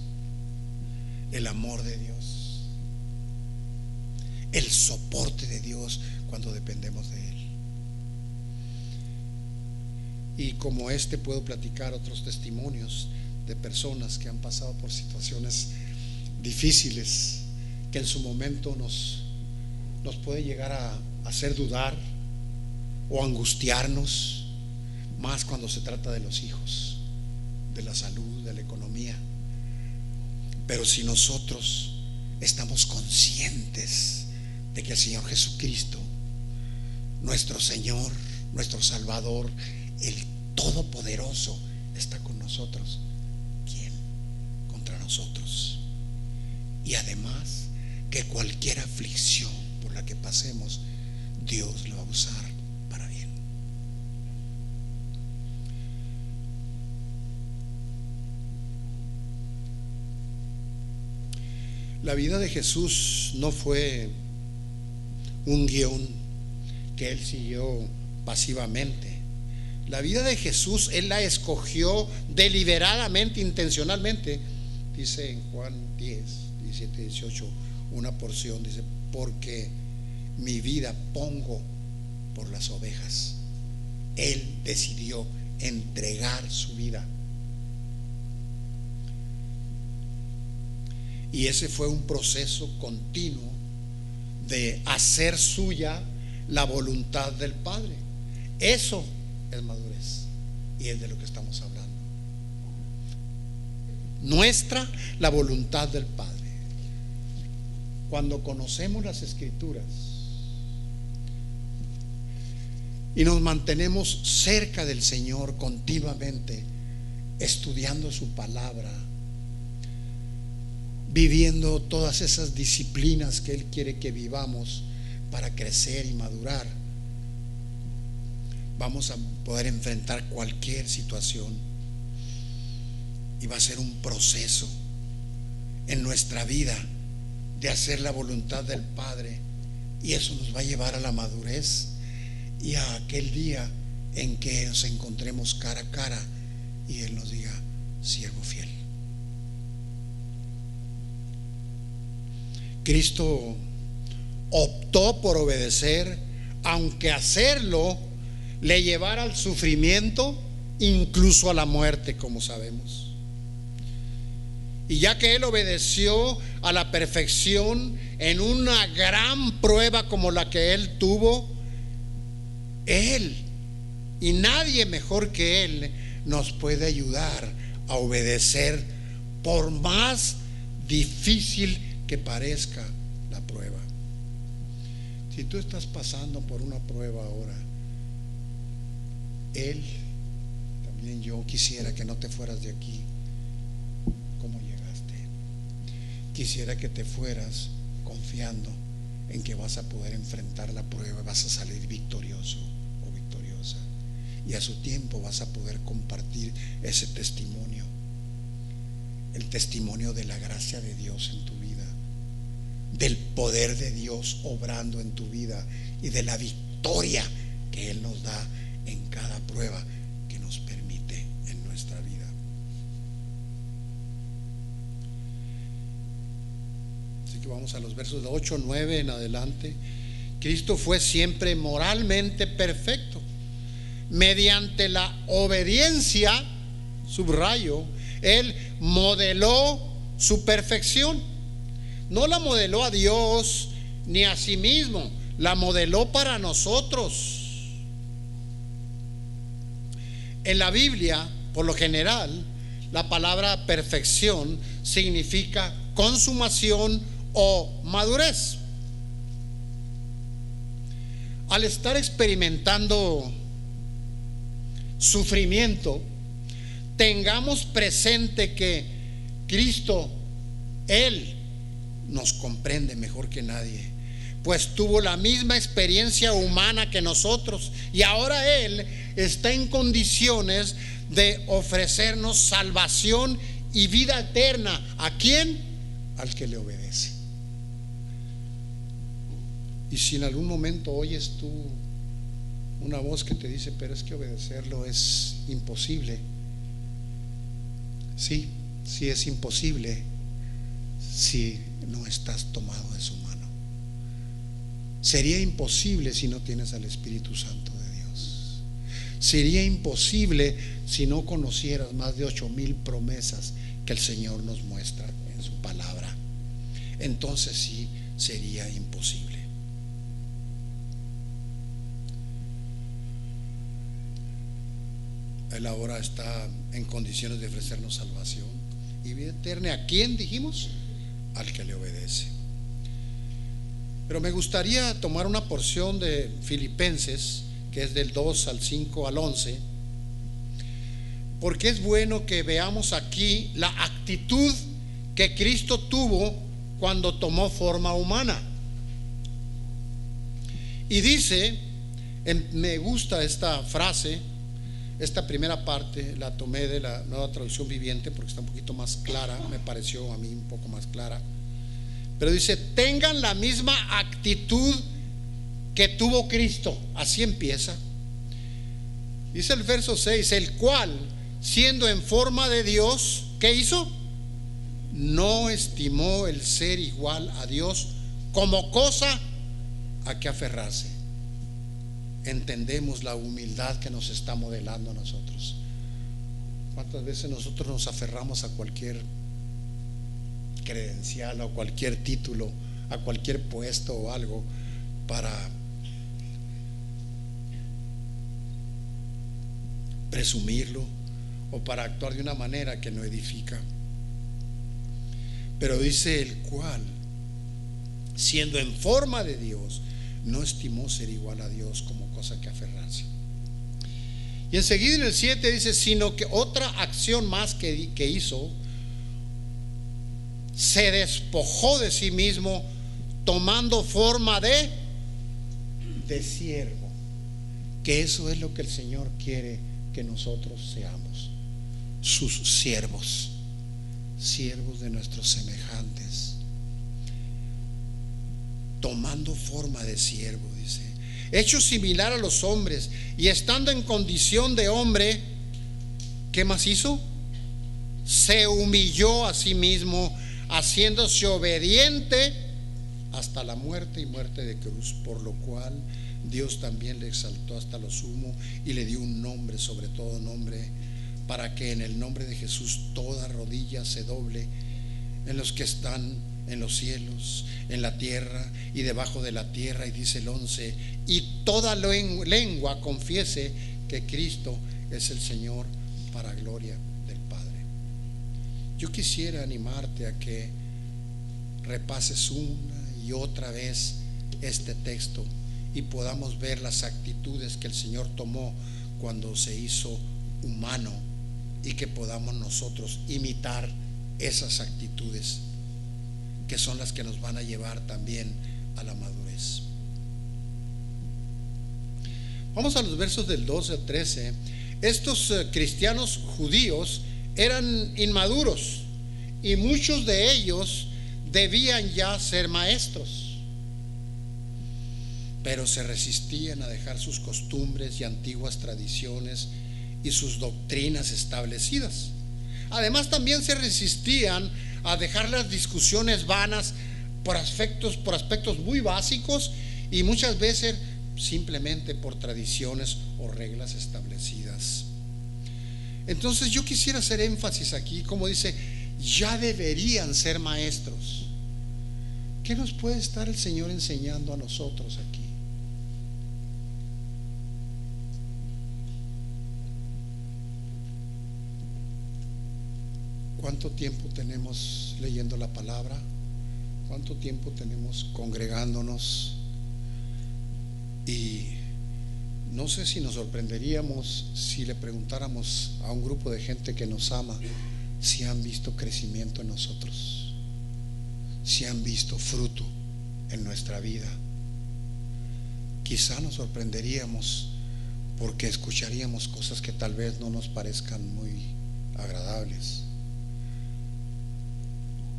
el amor de Dios, el soporte de Dios cuando dependemos de Él. Y como este puedo platicar otros testimonios de personas que han pasado por situaciones difíciles que en su momento nos puede llegar a hacer dudar o angustiarnos, más cuando se trata de los hijos, de la salud, de la economía. Pero si nosotros estamos conscientes de que el Señor Jesucristo, nuestro Señor, nuestro Salvador, el Todopoderoso, está con nosotros, ¿quién contra nosotros? Y además que cualquier aflicción por la que pasemos, Dios lo va a usar para bien. La vida de Jesús no fue un guión que Él siguió pasivamente. La vida de Jesús Él la escogió deliberadamente, intencionalmente. Dice en Juan 10, 17, 18 una porción, dice: porque mi vida pongo por las ovejas. Él decidió entregar su vida. Y ese fue un proceso continuo de hacer suya la voluntad del Padre. Eso es madurez, y es de lo que estamos hablando. Nuestra, la voluntad del Padre. Cuando conocemos las Escrituras y nos mantenemos cerca del Señor continuamente, estudiando su palabra, viviendo todas esas disciplinas que Él quiere que vivamos para crecer y madurar, vamos a poder enfrentar cualquier situación. Y va a ser un proceso en nuestra vida de hacer la voluntad del Padre, y eso nos va a llevar a la madurez y a aquel día en que nos encontremos cara a cara y Él nos diga: siervo fiel. Cristo optó por obedecer, aunque hacerlo le llevara al sufrimiento, incluso a la muerte, como sabemos. Y ya que Él obedeció a la perfección en una gran prueba como la que Él tuvo, Él y nadie mejor que Él nos puede ayudar a obedecer, por más difícil que parezca la prueba. Si tú estás pasando por una prueba ahora, Él Miren, yo quisiera que no te fueras de aquí como llegaste. Quisiera que te fueras confiando en que vas a poder enfrentar la prueba, vas a salir victorioso o victoriosa, y a su tiempo vas a poder compartir ese testimonio, el testimonio de la gracia de Dios en tu vida, del poder de Dios obrando en tu vida y de la victoria que Él nos da en cada prueba que nos permite en nuestra vida. Así que vamos a los versos de 8, 9 en adelante. Cristo fue siempre moralmente perfecto. Mediante la obediencia, subrayo, Él modeló su perfección. No la modeló a Dios ni a sí mismo, la modeló para nosotros. En la Biblia, por lo general, la palabra perfección significa consumación o madurez. Al estar experimentando sufrimiento, tengamos presente que Cristo, Él nos comprende mejor que nadie, pues tuvo la misma experiencia humana que nosotros, y ahora Él está en condiciones de ofrecernos salvación y vida eterna. ¿A quién? Al que le obedece. Y si en algún momento oyes tú una voz que te dice, pero es que obedecerlo es imposible, sí es imposible si no estás tomado de su mano. Sería imposible si no tienes al Espíritu Santo de Dios. Sería imposible si no conocieras más de 8,000 promesas que el Señor nos muestra en su palabra. Entonces sí sería imposible. Él ahora está en condiciones de ofrecernos salvación y vida eterna. ¿A quién dijimos? Al que le obedece. Pero me gustaría tomar una porción de Filipenses, que es del 2 al 5 al 11, porque es bueno que veamos aquí la actitud que Cristo tuvo cuando tomó forma humana. Y dice, me gusta esta frase, esta primera parte la tomé de la Nueva Traducción Viviente porque está un poquito más clara, me pareció a mí un poco más clara. Pero dice, tengan la misma actitud que tuvo Cristo. Así empieza. Dice el verso 6, el cual, siendo en forma de Dios, ¿qué hizo? No estimó el ser igual a Dios como cosa a que aferrarse. Entendemos la humildad que nos está modelando a nosotros. ¿Cuántas veces nosotros nos aferramos a cualquier credencial o cualquier título, a cualquier puesto o algo para presumirlo o para actuar de una manera que no edifica? Pero dice el cual, siendo en forma de Dios, no estimó ser igual a Dios como cosa que aferrarse. Y enseguida en el 7 dice, sino que otra acción más que hizo, se despojó de sí mismo, tomando forma de siervo. Que eso es lo que el Señor quiere que nosotros seamos, sus siervos, siervos de nuestros semejantes, tomando forma de siervo, dice, hecho similar a los hombres, y estando en condición de hombre, ¿qué más hizo? Se humilló a sí mismo, haciéndose obediente hasta la muerte y muerte de cruz, por lo cual Dios también le exaltó hasta lo sumo y le dio un nombre sobre todo nombre, para que en el nombre de Jesús toda rodilla se doble, en los que están en los cielos, en la tierra y debajo de la tierra. Y dice el 11, y toda lengua confiese que Cristo es el Señor, para gloria del Padre. Yo quisiera animarte a que repases una y otra vez este texto y podamos ver las actitudes que el Señor tomó cuando se hizo humano y que podamos nosotros imitar esas actitudes que son las que nos van a llevar también a la madurez. Vamos a los versos del 12 al 13. Estos cristianos judíos eran inmaduros y muchos de ellos debían ya ser maestros, pero se resistían a dejar sus costumbres y antiguas tradiciones y sus doctrinas establecidas. Además, también se resistían a dejar las discusiones vanas por aspectos muy básicos y muchas veces simplemente por tradiciones o reglas establecidas. Entonces yo quisiera hacer énfasis aquí, como dice, ya deberían ser maestros. ¿Qué nos puede estar el Señor enseñando a nosotros aquí? ¿Cuánto tiempo tenemos leyendo la palabra? ¿Cuánto tiempo tenemos congregándonos? Y no sé si nos sorprenderíamos si le preguntáramos a un grupo de gente que nos ama si han visto crecimiento en nosotros, si han visto fruto en nuestra vida. Quizá nos sorprenderíamos porque escucharíamos cosas que tal vez no nos parezcan muy agradables.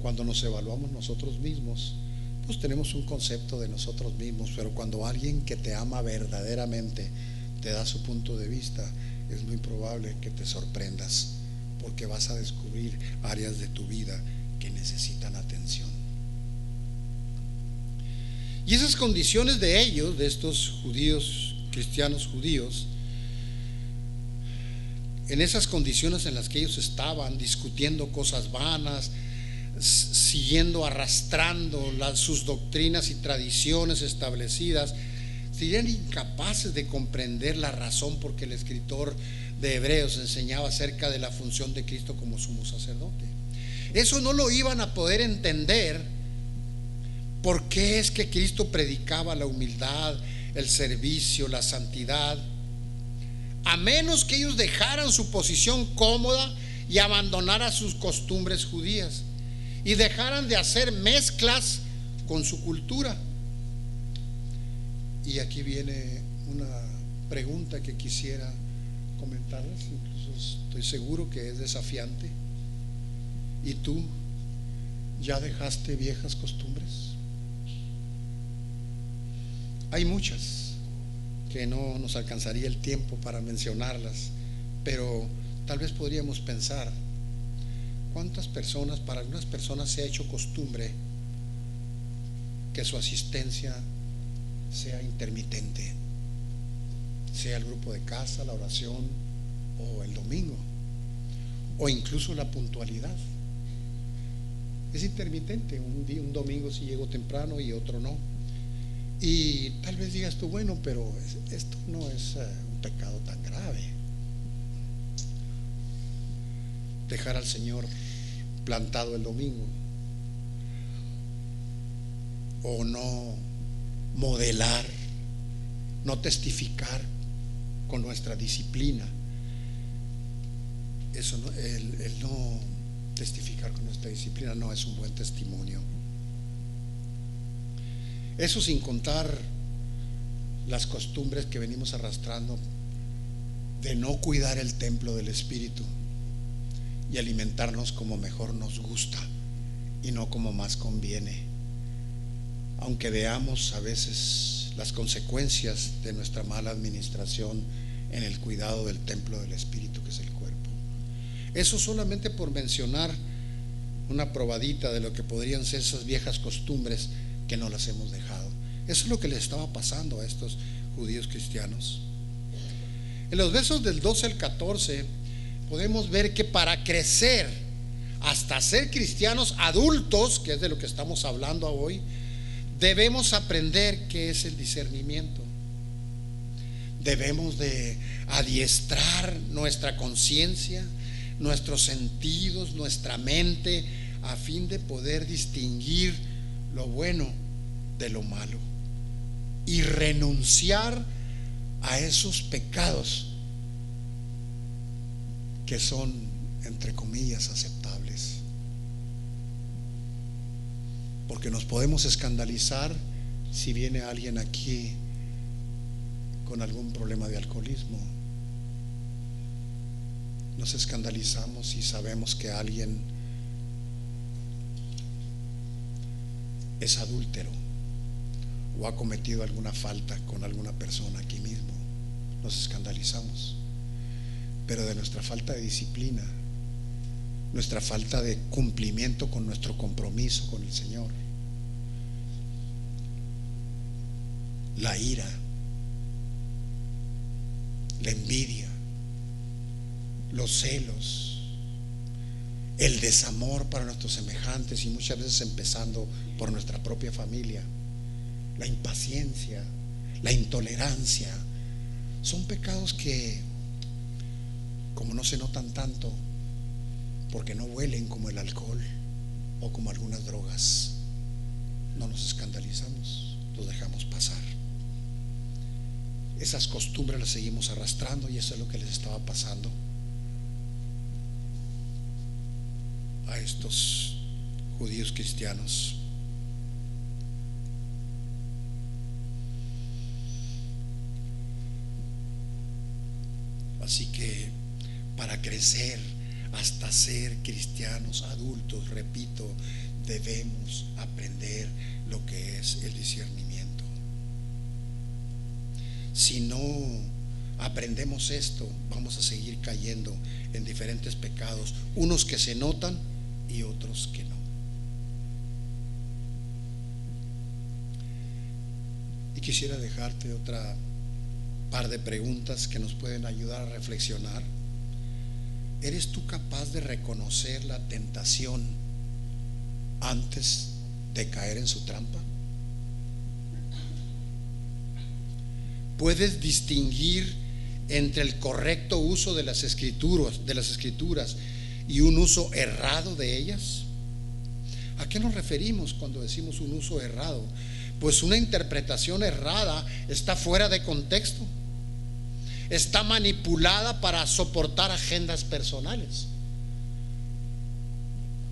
Cuando nos evaluamos nosotros mismos, pues tenemos un concepto de nosotros mismos, pero cuando alguien que te ama verdaderamente te da su punto de vista, es muy probable que te sorprendas, porque vas a descubrir áreas de tu vida que necesitan atención. Y esas condiciones de ellos, de estos judíos, cristianos judíos, en esas condiciones en las que ellos estaban, discutiendo cosas vanas, siguiendo, arrastrando sus doctrinas y tradiciones establecidas, serían incapaces de comprender la razón por qué el escritor de Hebreos enseñaba acerca de la función de Cristo como sumo sacerdote. Eso no lo iban a poder entender. ¿Por qué es que Cristo predicaba la humildad, el servicio, la santidad? A menos que ellos dejaran su posición cómoda y abandonaran sus costumbres judías y dejaran de hacer mezclas con su cultura. Y aquí viene una pregunta que quisiera comentarles, incluso estoy seguro que es desafiante. ¿Y tú ya dejaste viejas costumbres? Hay muchas que no nos alcanzaría el tiempo para mencionarlas, pero tal vez podríamos pensar, ¿cuántas personas, para algunas personas se ha hecho costumbre que su asistencia sea intermitente, sea el grupo de casa, la oración o el domingo, o incluso la puntualidad? Es intermitente, un domingo sí llego temprano y otro no. Y tal vez digas tú, bueno, pero esto no es un pecado tan grave. Dejar al Señor plantado el domingo, o no modelar, no testificar con nuestra disciplina. Eso no, el no testificar con nuestra disciplina no es un buen testimonio. Eso sin contar las costumbres que venimos arrastrando de no cuidar el templo del Espíritu y alimentarnos como mejor nos gusta y no como más conviene, aunque veamos a veces las consecuencias de nuestra mala administración en el cuidado del templo del Espíritu, que es el cuerpo. Eso solamente por mencionar una probadita de lo que podrían ser esas viejas costumbres que no las hemos dejado. Eso es lo que les estaba pasando a estos judíos cristianos. En los versos del 12 al 14 podemos ver que para crecer hasta ser cristianos adultos, que es de lo que estamos hablando hoy, debemos aprender qué es el discernimiento. Debemos de adiestrar nuestra conciencia, nuestros sentidos, nuestra mente, a fin de poder distinguir lo bueno de lo malo y renunciar a esos pecados que son, entre comillas, aceptables. Porque nos podemos escandalizar si viene alguien aquí con algún problema de alcoholismo. Nos escandalizamos si sabemos que alguien es adúltero o ha cometido alguna falta con alguna persona aquí mismo. Nos escandalizamos. Pero de nuestra falta de disciplina, nuestra falta de cumplimiento con nuestro compromiso con el Señor, la ira, la envidia, los celos, el desamor para nuestros semejantes, y muchas veces empezando por nuestra propia familia, la impaciencia, la intolerancia, son pecados que, como no se notan tanto, porque no huelen como el alcohol o como algunas drogas, no nos escandalizamos, los dejamos pasar. Esas costumbres las seguimos arrastrando, y eso es lo que les estaba pasando a estos judíos cristianos. Así que para crecer hasta ser cristianos adultos, repito, debemos aprender lo que es el discernimiento. Si no aprendemos esto, vamos a seguir cayendo en diferentes pecados, unos que se notan y otros que no. Y quisiera dejarte otra par de preguntas que nos pueden ayudar a reflexionar. ¿Eres tú capaz de reconocer la tentación antes de caer en su trampa? ¿Puedes distinguir entre el correcto uso de las escrituras y un uso errado de ellas? ¿A qué nos referimos cuando decimos un uso errado? Pues una interpretación errada está fuera de contexto, está manipulada para soportar agendas personales.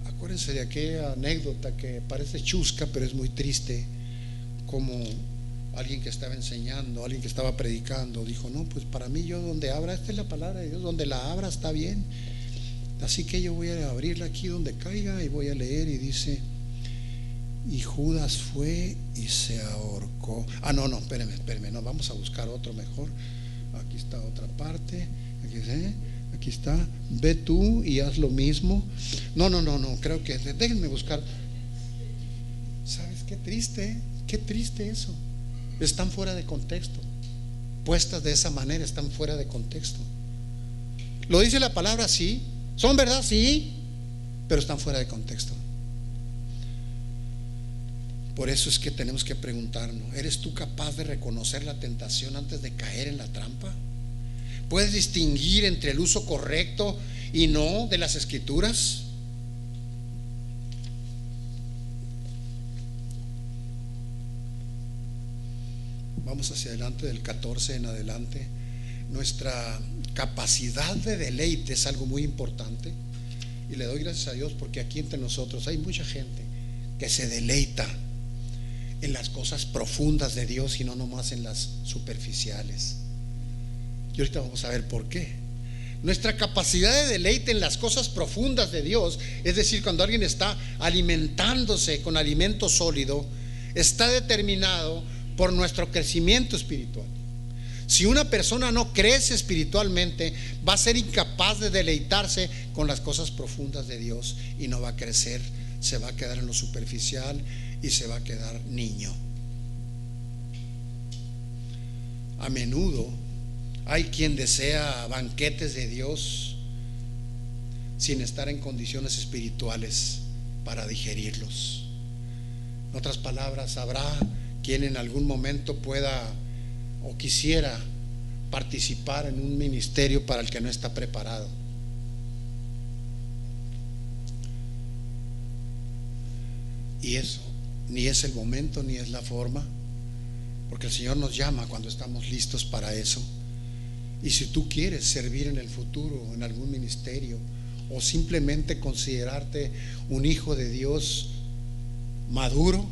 Acuérdense de aquella anécdota que parece chusca, pero es muy triste, como alguien que estaba enseñando, alguien que estaba predicando, dijo: no, pues para mí, yo donde abra, esta es la palabra de Dios, donde la abra está bien, así que yo voy a abrirla aquí donde caiga y voy a leer. Y dice: y Judas fue y se ahorcó. No, espérame, no, vamos a buscar otro mejor. Aquí está otra parte, aquí está, ve tú y haz lo mismo. No, creo que, déjenme buscar. ¿Sabes qué triste eso? Están fuera de contexto, puestas de esa manera, están fuera de contexto. Lo dice la palabra, sí, son verdad, sí, pero están fuera de contexto. Por eso es que tenemos que preguntarnos: ¿eres tú capaz de reconocer la tentación antes de caer en la trampa? ¿Puedes distinguir entre el uso correcto y no de las escrituras? Vamos hacia adelante, del 14 en adelante. Nuestra capacidad de deleite es algo muy importante, y le doy gracias a Dios porque aquí entre nosotros hay mucha gente que se deleita en las cosas profundas de Dios y no nomás en las superficiales. Y ahorita vamos a ver por qué. Nuestra capacidad de deleite en las cosas profundas de Dios, es decir, cuando alguien está alimentándose con alimento sólido, está determinado por nuestro crecimiento espiritual. Si una persona no crece espiritualmente, va a ser incapaz de deleitarse con las cosas profundas de Dios y no va a crecer, se va a quedar en lo superficial y se va a quedar niño. A menudo hay quien desea banquetes de Dios sin estar en condiciones espirituales para digerirlos. En otras palabras, habrá quien en algún momento pueda o quisiera participar en un ministerio para el que no está preparado. Y eso ni es el momento ni es la forma, porque el Señor nos llama cuando estamos listos para eso. Y si tú quieres servir en el futuro en algún ministerio, o simplemente considerarte un hijo de Dios maduro,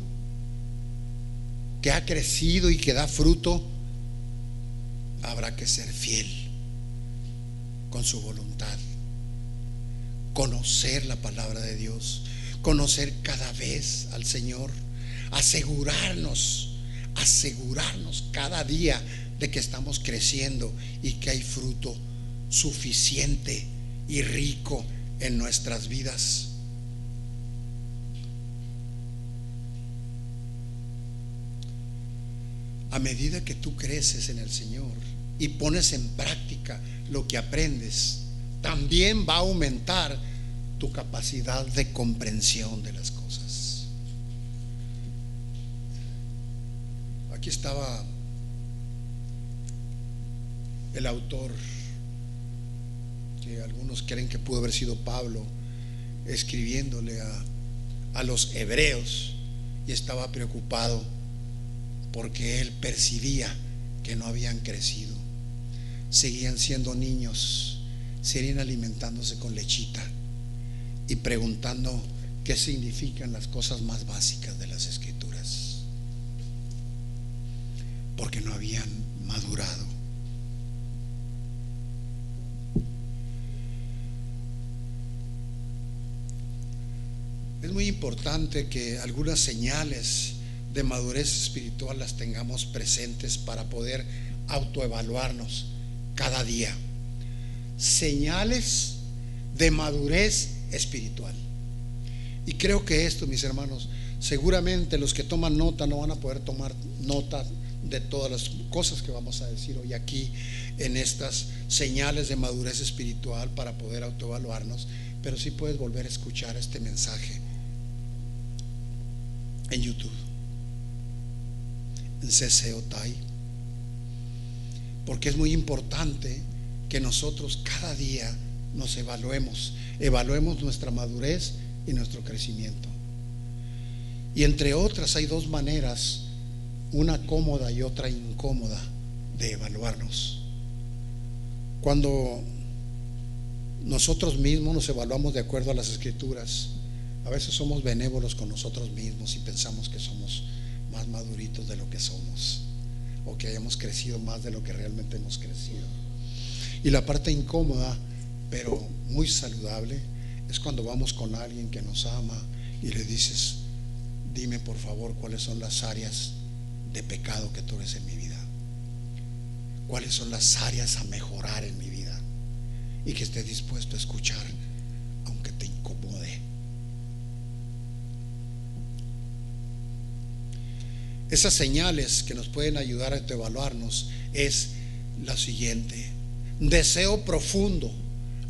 que ha crecido y que da fruto, habrá que ser fiel con su voluntad, conocer la palabra de Dios, conocer cada vez al Señor, asegurarnos cada día de que estamos creciendo y que hay fruto suficiente y rico en nuestras vidas. A medida que tú creces en el Señor y pones en práctica lo que aprendes, también va a aumentar tu capacidad de comprensión de las cosas. Aquí estaba el autor, que algunos creen que pudo haber sido Pablo, escribiéndole a los hebreos, y estaba preocupado porque él percibía que no habían crecido, seguían siendo niños, seguían alimentándose con lechita y preguntando qué significan las cosas más básicas de las Escrituras, porque no habían madurado. Es muy importante que algunas señales de madurez espiritual las tengamos presentes para poder autoevaluarnos cada día. Señales de madurez espiritual. Y creo que esto, mis hermanos, seguramente los que toman nota no van a poder tomar nota de todas las cosas que vamos a decir hoy aquí en estas señales de madurez espiritual para poder autoevaluarnos, pero sí puedes volver a escuchar este mensaje en YouTube, en CC Otay, porque es muy importante que nosotros cada día nos evaluemos nuestra madurez y nuestro crecimiento. Y entre otras hay dos maneras, una cómoda y otra incómoda, de evaluarnos. Cuando nosotros mismos nos evaluamos de acuerdo a las Escrituras, a veces somos benévolos con nosotros mismos y pensamos que somos más maduritos de lo que somos, o que hayamos crecido más de lo que realmente hemos crecido. Y la parte incómoda, pero muy saludable, es cuando vamos con alguien que nos ama y le dices: dime por favor cuáles son las áreas de pecado que tú ves en mi vida, cuáles son las áreas a mejorar en mi vida, y que estés dispuesto a escuchar aunque te incomode. Esas señales que nos pueden ayudar a evaluarnos es la siguiente: deseo profundo,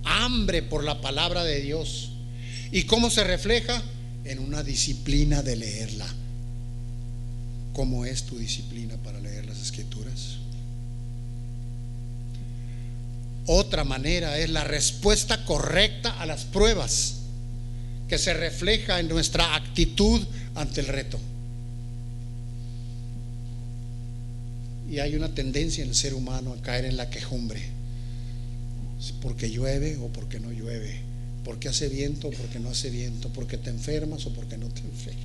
hambre por la palabra de Dios. ¿Y cómo se refleja? En una disciplina de leerla. ¿Cómo es tu disciplina para leer las Escrituras? Otra manera es la respuesta correcta a las pruebas, que se refleja en nuestra actitud ante el reto. Y hay una tendencia en el ser humano a caer en la quejumbre, porque llueve o porque no llueve, porque hace viento o porque no hace viento, porque te enfermas o porque no te enfermas,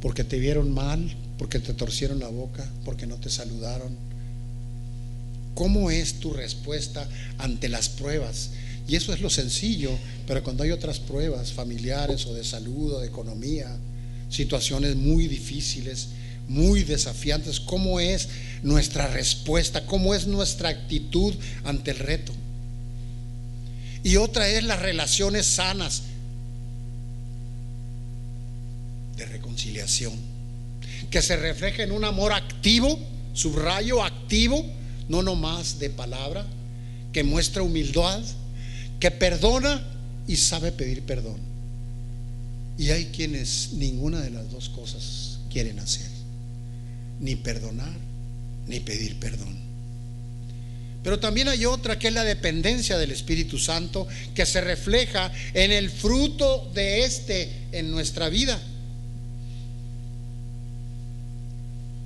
porque te vieron mal, porque te torcieron la boca, porque no te saludaron. ¿Cómo es tu respuesta ante las pruebas? Y eso es lo sencillo, pero cuando hay otras pruebas familiares o de salud o de economía, situaciones muy difíciles, muy desafiantes, ¿cómo es nuestra respuesta? ¿Cómo es nuestra actitud ante el reto? Y otra es las relaciones sanas de reconciliación, que se refleja en un amor activo, subrayo activo, no nomás de palabra, que muestra humildad, que perdona y sabe pedir perdón. Y hay quienes ninguna de las dos cosas quieren hacer, ni perdonar ni pedir perdón. Pero también hay otra, que es la dependencia del Espíritu Santo, que se refleja en el fruto de en nuestra vida.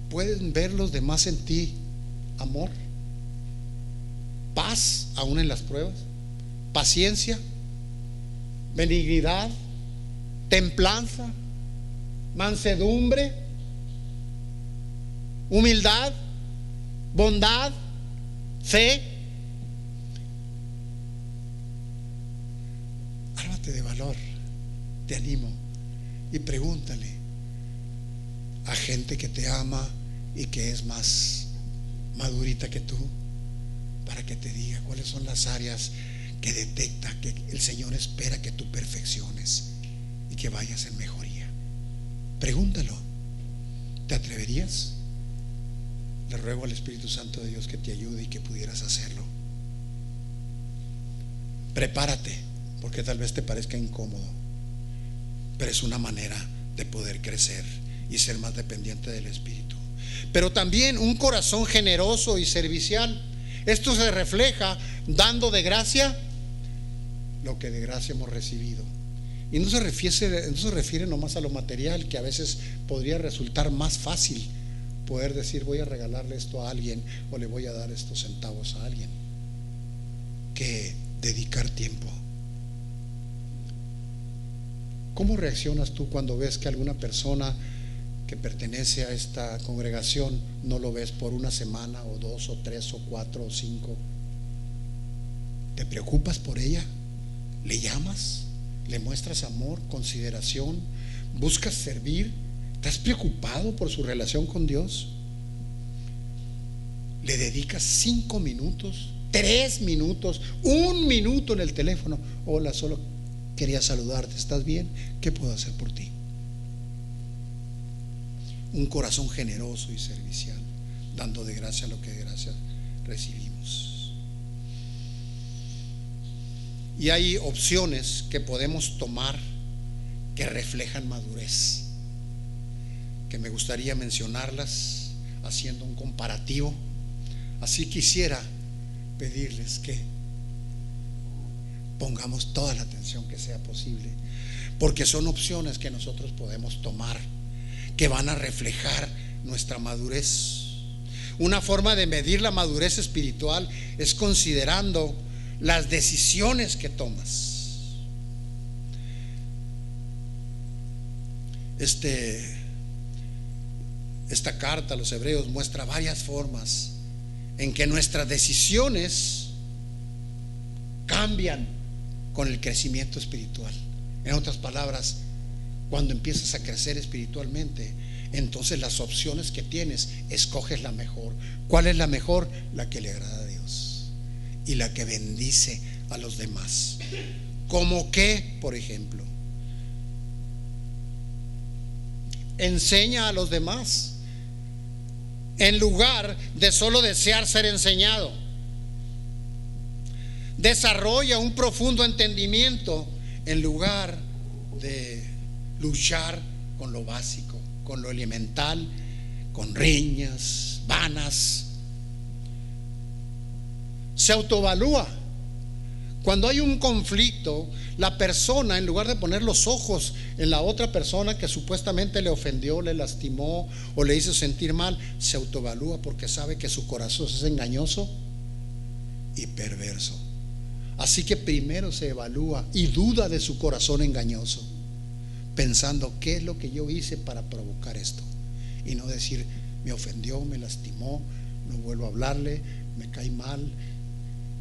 ¿Pueden ver los demás en ti amor? paz aún en las pruebas, paciencia, benignidad, templanza, mansedumbre, humildad, bondad, fe. Ármate de valor, te animo, y pregúntale a gente que te ama y que es más madurita que tú, para que te diga cuáles son las áreas que detecta que el Señor espera que tú perfecciones y que vayas en mejoría. Pregúntalo. ¿Te atreverías? Le ruego al Espíritu Santo de Dios que te ayude y que pudieras hacerlo. Prepárate, porque tal vez te parezca incómodo, pero es una manera de poder crecer y ser más dependiente del Espíritu. Pero también un corazón generoso y servicial. Esto se refleja dando de gracia lo que de gracia hemos recibido. Y no se refiere nomás a lo material, que a veces podría resultar más fácil poder decir voy a regalarle esto a alguien o le voy a dar estos centavos a alguien, que dedicar tiempo. ¿Cómo reaccionas tú cuando ves que alguna persona que pertenece a esta congregación no lo ves por una semana o 2 o 3 o 4 o 5? ¿Te preocupas por ella? ¿Le llamas? ¿Le muestras amor, consideración? ¿Buscas servir? ¿Estás preocupado por su relación con Dios? ¿Le dedicas 5 minutos, 3 minutos, 1 minuto en el teléfono? Hola, solo quería saludarte, ¿estás bien? ¿Qué puedo hacer por ti? Un corazón generoso y servicial, dando de gracia lo que de gracia recibimos. Y hay opciones que podemos tomar que reflejan madurez, que me gustaría mencionarlas haciendo un comparativo. Así quisiera pedirles que pongamos toda la atención que sea posible, porque son opciones que nosotros podemos tomar que van a reflejar nuestra madurez. Una forma de medir la madurez espiritual es considerando las decisiones que tomas. Esta carta a los Hebreos muestra varias formas en que nuestras decisiones cambian con el crecimiento espiritual. En otras palabras, cuando empiezas a crecer espiritualmente, entonces las opciones que tienes, escoges la mejor. ¿Cuál es la mejor? La que le agrada a Dios y la que bendice a los demás. ¿Cómo qué? Por ejemplo, enseña a los demás en lugar de solo desear ser enseñado. Desarrolla un profundo entendimiento en lugar de luchar con lo básico, con lo elemental, con riñas vanas. Se autoevalúa. Cuando hay un conflicto, la persona, en lugar de poner los ojos en la otra persona que supuestamente le ofendió, le lastimó o le hizo sentir mal, se autoevalúa porque sabe que su corazón es engañoso y perverso. Así que primero se evalúa y duda de su corazón engañoso, pensando qué es lo que yo hice para provocar esto, y no decir me ofendió, me lastimó, no vuelvo a hablarle, me cae mal.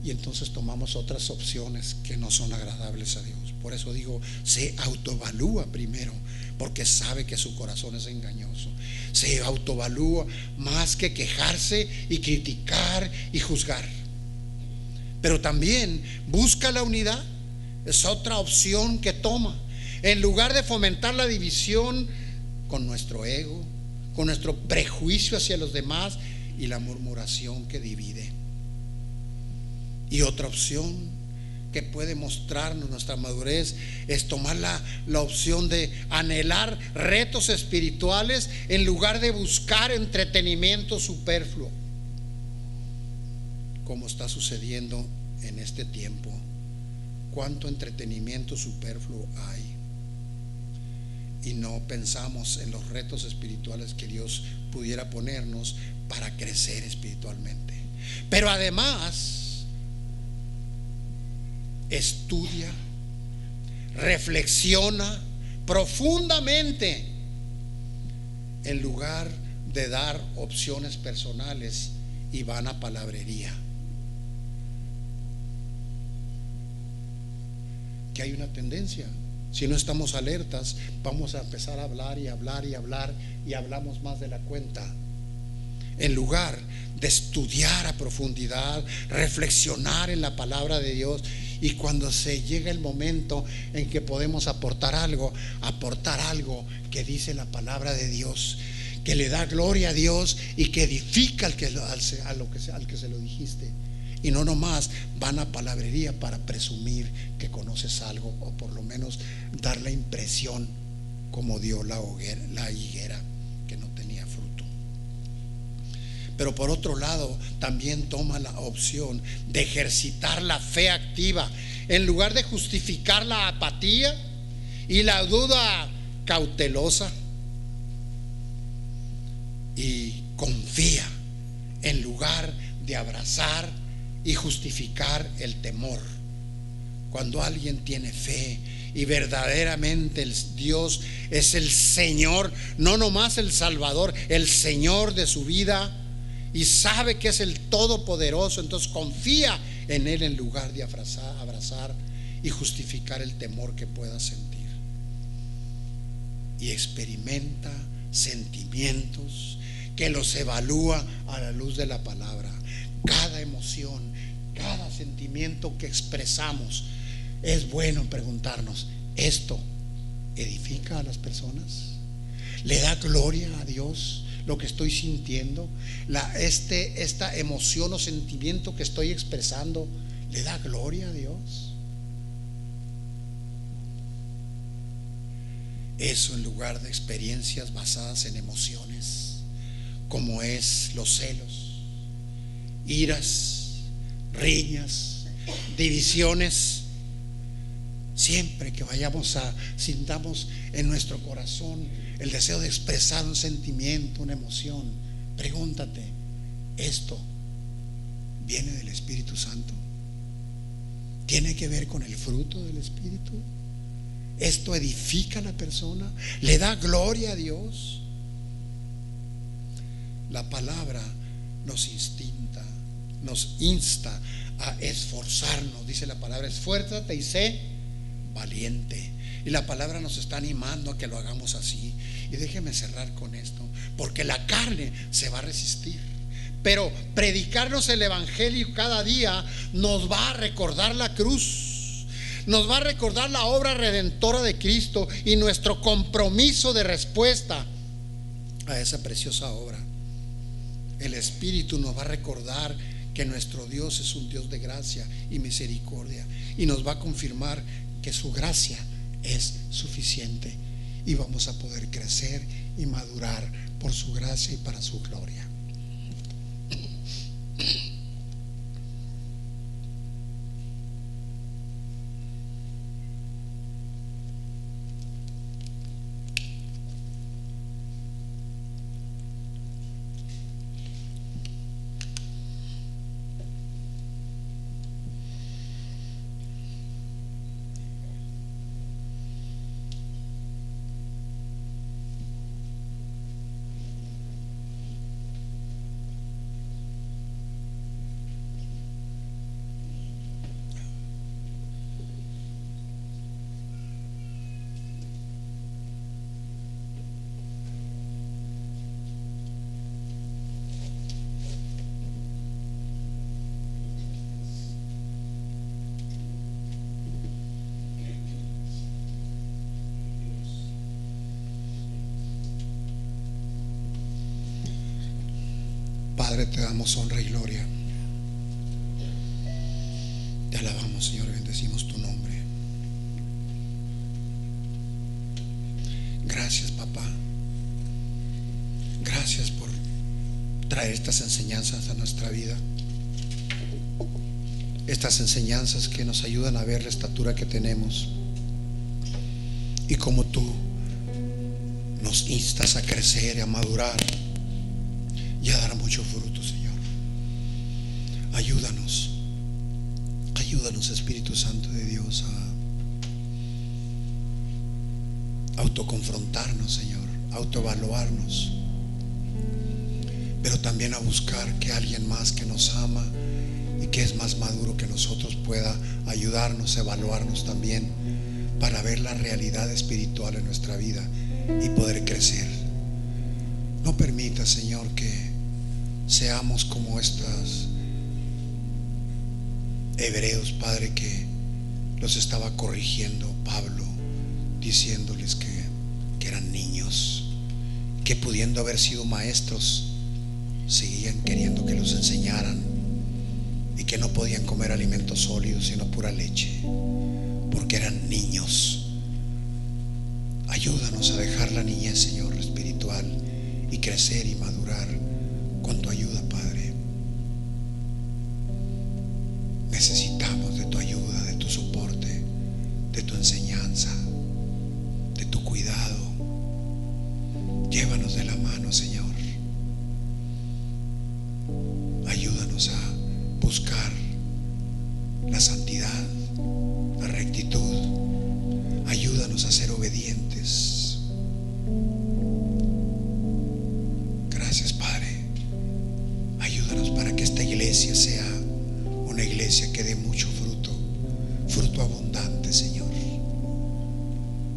Y entonces tomamos otras opciones que no son agradables a Dios. Por eso digo, se autoevalúa primero, porque sabe que su corazón es engañoso. Se autoevalúa más que quejarse y criticar y juzgar. Pero también busca la unidad. Es otra opción que toma. En lugar de fomentar la división con nuestro ego, con nuestro prejuicio hacia los demás y la murmuración que divide. Y otra opción que puede mostrarnos nuestra madurez es tomar la opción de anhelar retos espirituales en lugar de buscar entretenimiento superfluo, como está sucediendo en este tiempo. ¿Cuánto entretenimiento superfluo hay? Y no pensamos en los retos espirituales que Dios pudiera ponernos para crecer espiritualmente. Pero además, estudia, reflexiona profundamente en lugar de dar opciones personales y van a palabrería. Que hay una tendencia, si no estamos alertas, vamos a empezar a hablar y hablar y hablar y hablamos más de la cuenta, en lugar de estudiar a profundidad, reflexionar en la palabra de Dios. Y cuando se llega el momento en que podemos aportar algo que dice la palabra de Dios, que le da gloria a Dios y que edifica al que se lo dijiste. Y no nomás van a palabrería para presumir que conoces algo, o por lo menos dar la impresión como dio la higuera que no tenía fruto. Pero por otro lado, también toma la opción de ejercitar la fe activa en lugar de justificar la apatía y la duda cautelosa, y confía en lugar de abrazar y justificar el temor. Cuando alguien tiene fe y verdaderamente el Dios es el Señor, no nomás el Salvador, el Señor de su vida, y sabe que es el Todopoderoso, entonces confía en Él en lugar de abrazar y justificar el temor que pueda sentir. Y experimenta sentimientos que los evalúa a la luz de la palabra. Cada emoción, cada sentimiento que expresamos, es bueno preguntarnos: ¿esto edifica a las personas? ¿Le da gloria a Dios lo que estoy sintiendo? Esta emoción o sentimiento que estoy expresando, ¿le da gloria a Dios? Eso en lugar de experiencias basadas en emociones, como es los celos, iras, riñas, divisiones. Siempre que sintamos en nuestro corazón el deseo de expresar un sentimiento, una emoción, pregúntate: ¿esto viene del Espíritu Santo? ¿Tiene que ver con el fruto del Espíritu? ¿Esto edifica a la persona? ¿Le da gloria a Dios? La palabra nos insta a esforzarnos. Dice la palabra: esfuérzate y sé valiente. Y la palabra nos está animando a que lo hagamos así. Y déjeme cerrar con esto, porque la carne se va a resistir, pero predicarnos el evangelio cada día nos va a recordar la cruz, nos va a recordar la obra redentora de Cristo y nuestro compromiso de respuesta a esa preciosa obra. El Espíritu nos va a recordar que nuestro Dios es un Dios de gracia y misericordia, y nos va a confirmar que su gracia es suficiente, y vamos a poder crecer y madurar por su gracia y para su gloria. Padre, te damos honra y gloria. Te alabamos, Señor, bendecimos tu nombre. Gracias, papá. Gracias por traer estas enseñanzas a nuestra vida. Estas enseñanzas que nos ayudan a ver la estatura que tenemos y cómo tú nos instas a crecer y a madurar y a dar mucho fruto, Señor. Ayúdanos Ayúdanos, Espíritu Santo de Dios, a autoconfrontarnos, Señor, a autoevaluarnos, pero también a buscar que alguien más que nos ama y que es más maduro que nosotros pueda ayudarnos, evaluarnos también, para ver la realidad espiritual en nuestra vida y poder crecer. No permita, Señor, que seamos como estos hebreos, Padre, que los estaba corrigiendo Pablo, diciéndoles que eran niños, que pudiendo haber sido maestros, seguían queriendo que los enseñaran, y que no podían comer alimentos sólidos sino pura leche, porque eran niños. Ayúdanos a dejar la niñez, Señor, espiritual, y crecer y madurar con tu ayuda, Padre. Necesitamos de tu ayuda, de tu soporte, de tu enseñanza, de tu cuidado. Llévanos de la mano, Señor. Ayúdanos a buscar la santidad, la rectitud. Ayúdanos a ser obedientes. Gracias, Padre. Ayúdanos para que esta iglesia sea una iglesia que dé mucho fruto, fruto abundante, Señor,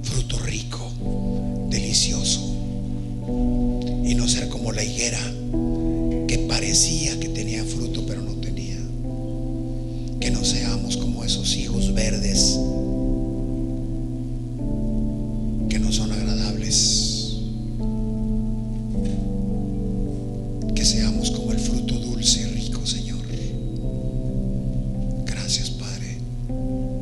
fruto rico, delicioso, y no ser como la higuera que parecía que tenía fruto pero no tenía. Que no seamos como esos higos verdes que no son agradables. Que seamos como el fruto dulce y rico, Señor. Gracias, Padre.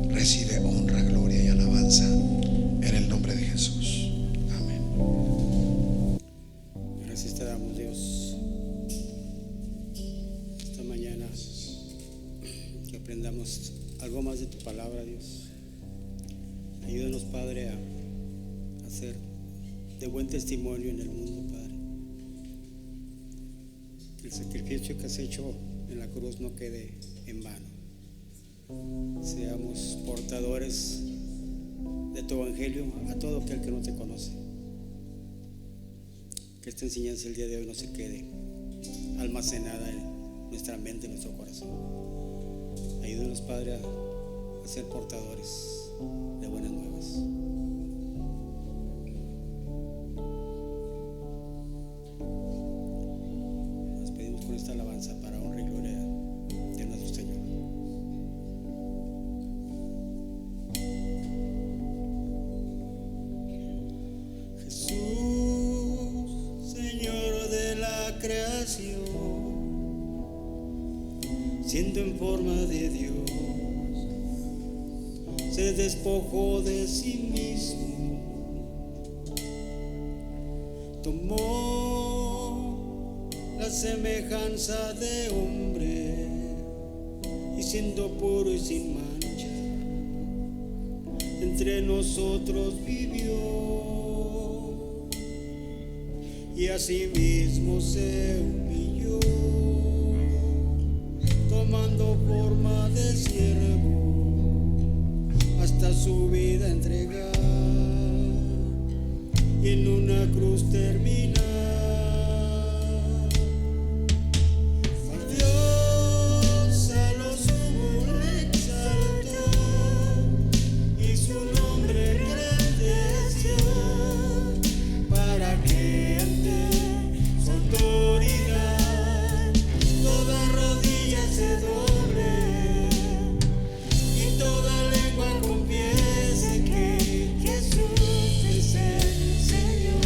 Recibe honra, gloria y alabanza en el nombre de Jesús. Amén. Gracias te damos, Dios, esta mañana, que aprendamos algo más de tu palabra, Dios. Ayúdanos, Padre, a ser de buen testimonio en el mundo, Padre. Que el sacrificio que has hecho en la cruz no quede en vano. Seamos portadores de tu evangelio a todo aquel que no te conoce. Que esta enseñanza el día de hoy no se quede almacenada en nuestra mente, en nuestro corazón. Ayúdanos, Padre, a ser portadores de buenas nuevas. Nos pedimos con esta alabanza para honra y gloria de nuestro Señor. Jesús, Señor de la creación, siendo en forma de Dios, se despojó de sí mismo, tomó la semejanza de hombre, y siendo puro y sin mancha, entre nosotros vivió, y asimismo se humilló, tomando forma de siervo, hasta su vida entregar, y en una cruz terminar. A Dios a lo sumo le exaltó, y su nombre engrandeció, para que ante su autoridad toda rodilla se doble, y toda lengua confiese que Jesús es el Señor.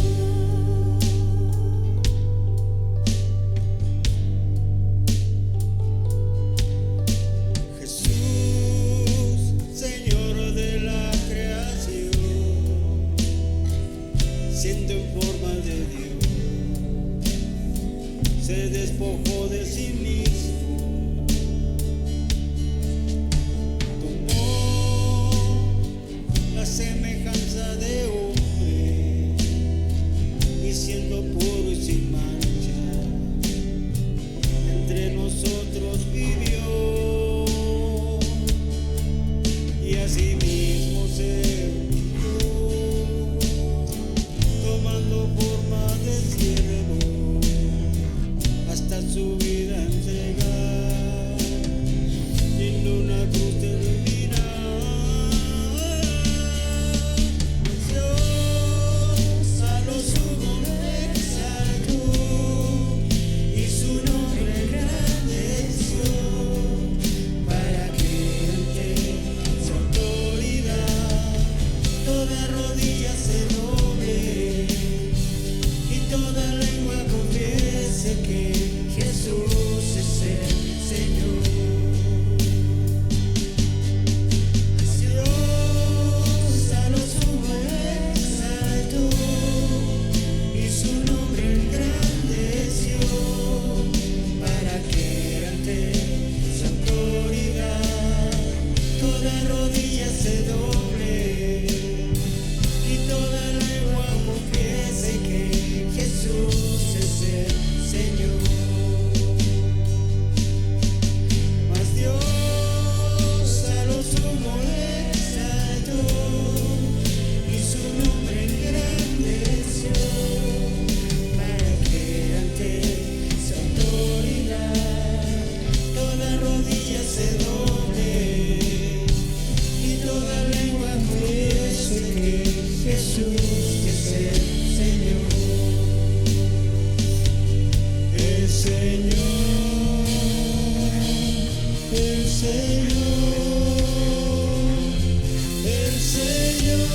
toda rodilla se doble y toda lengua confiese que Jesús es el Señor. Dios a lo sumo exaltó y su nombre engrandeció para que ante su autoridad toda rodilla se doble y toda lengua confiese que Jesús es el Señor. Mas Dios a lo sumo exaltó y su nombre engrandeció para que ante su autoridad toda rodilla se doble y toda lengua confiese que Jesús es el Señor. El Señor, el Señor, el Señor. El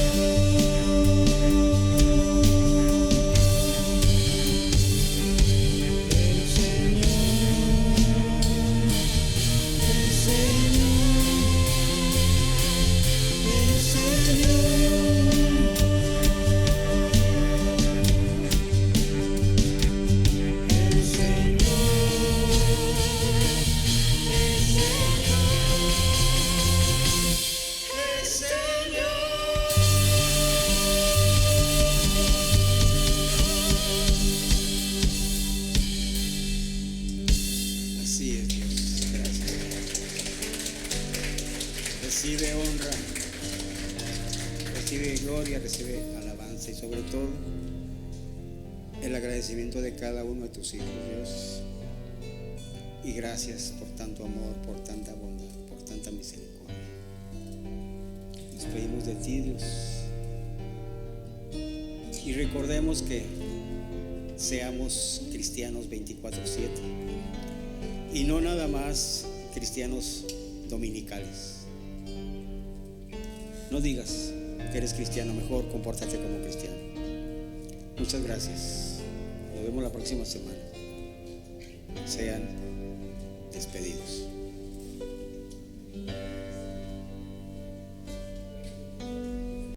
Así es, Dios. Gracias. Recibe honra, recibe gloria, recibe alabanza y sobre todo el agradecimiento de cada uno de tus hijos, Dios. Y gracias por tanto amor, por tanta bondad, por tanta misericordia. Nos pedimos de ti, Dios. Y recordemos que seamos cristianos 24/7 y no nada más cristianos dominicales. No digas que eres cristiano, mejor compórtate como cristiano. Muchas gracias. Nos vemos la próxima semana. Sean despedidos.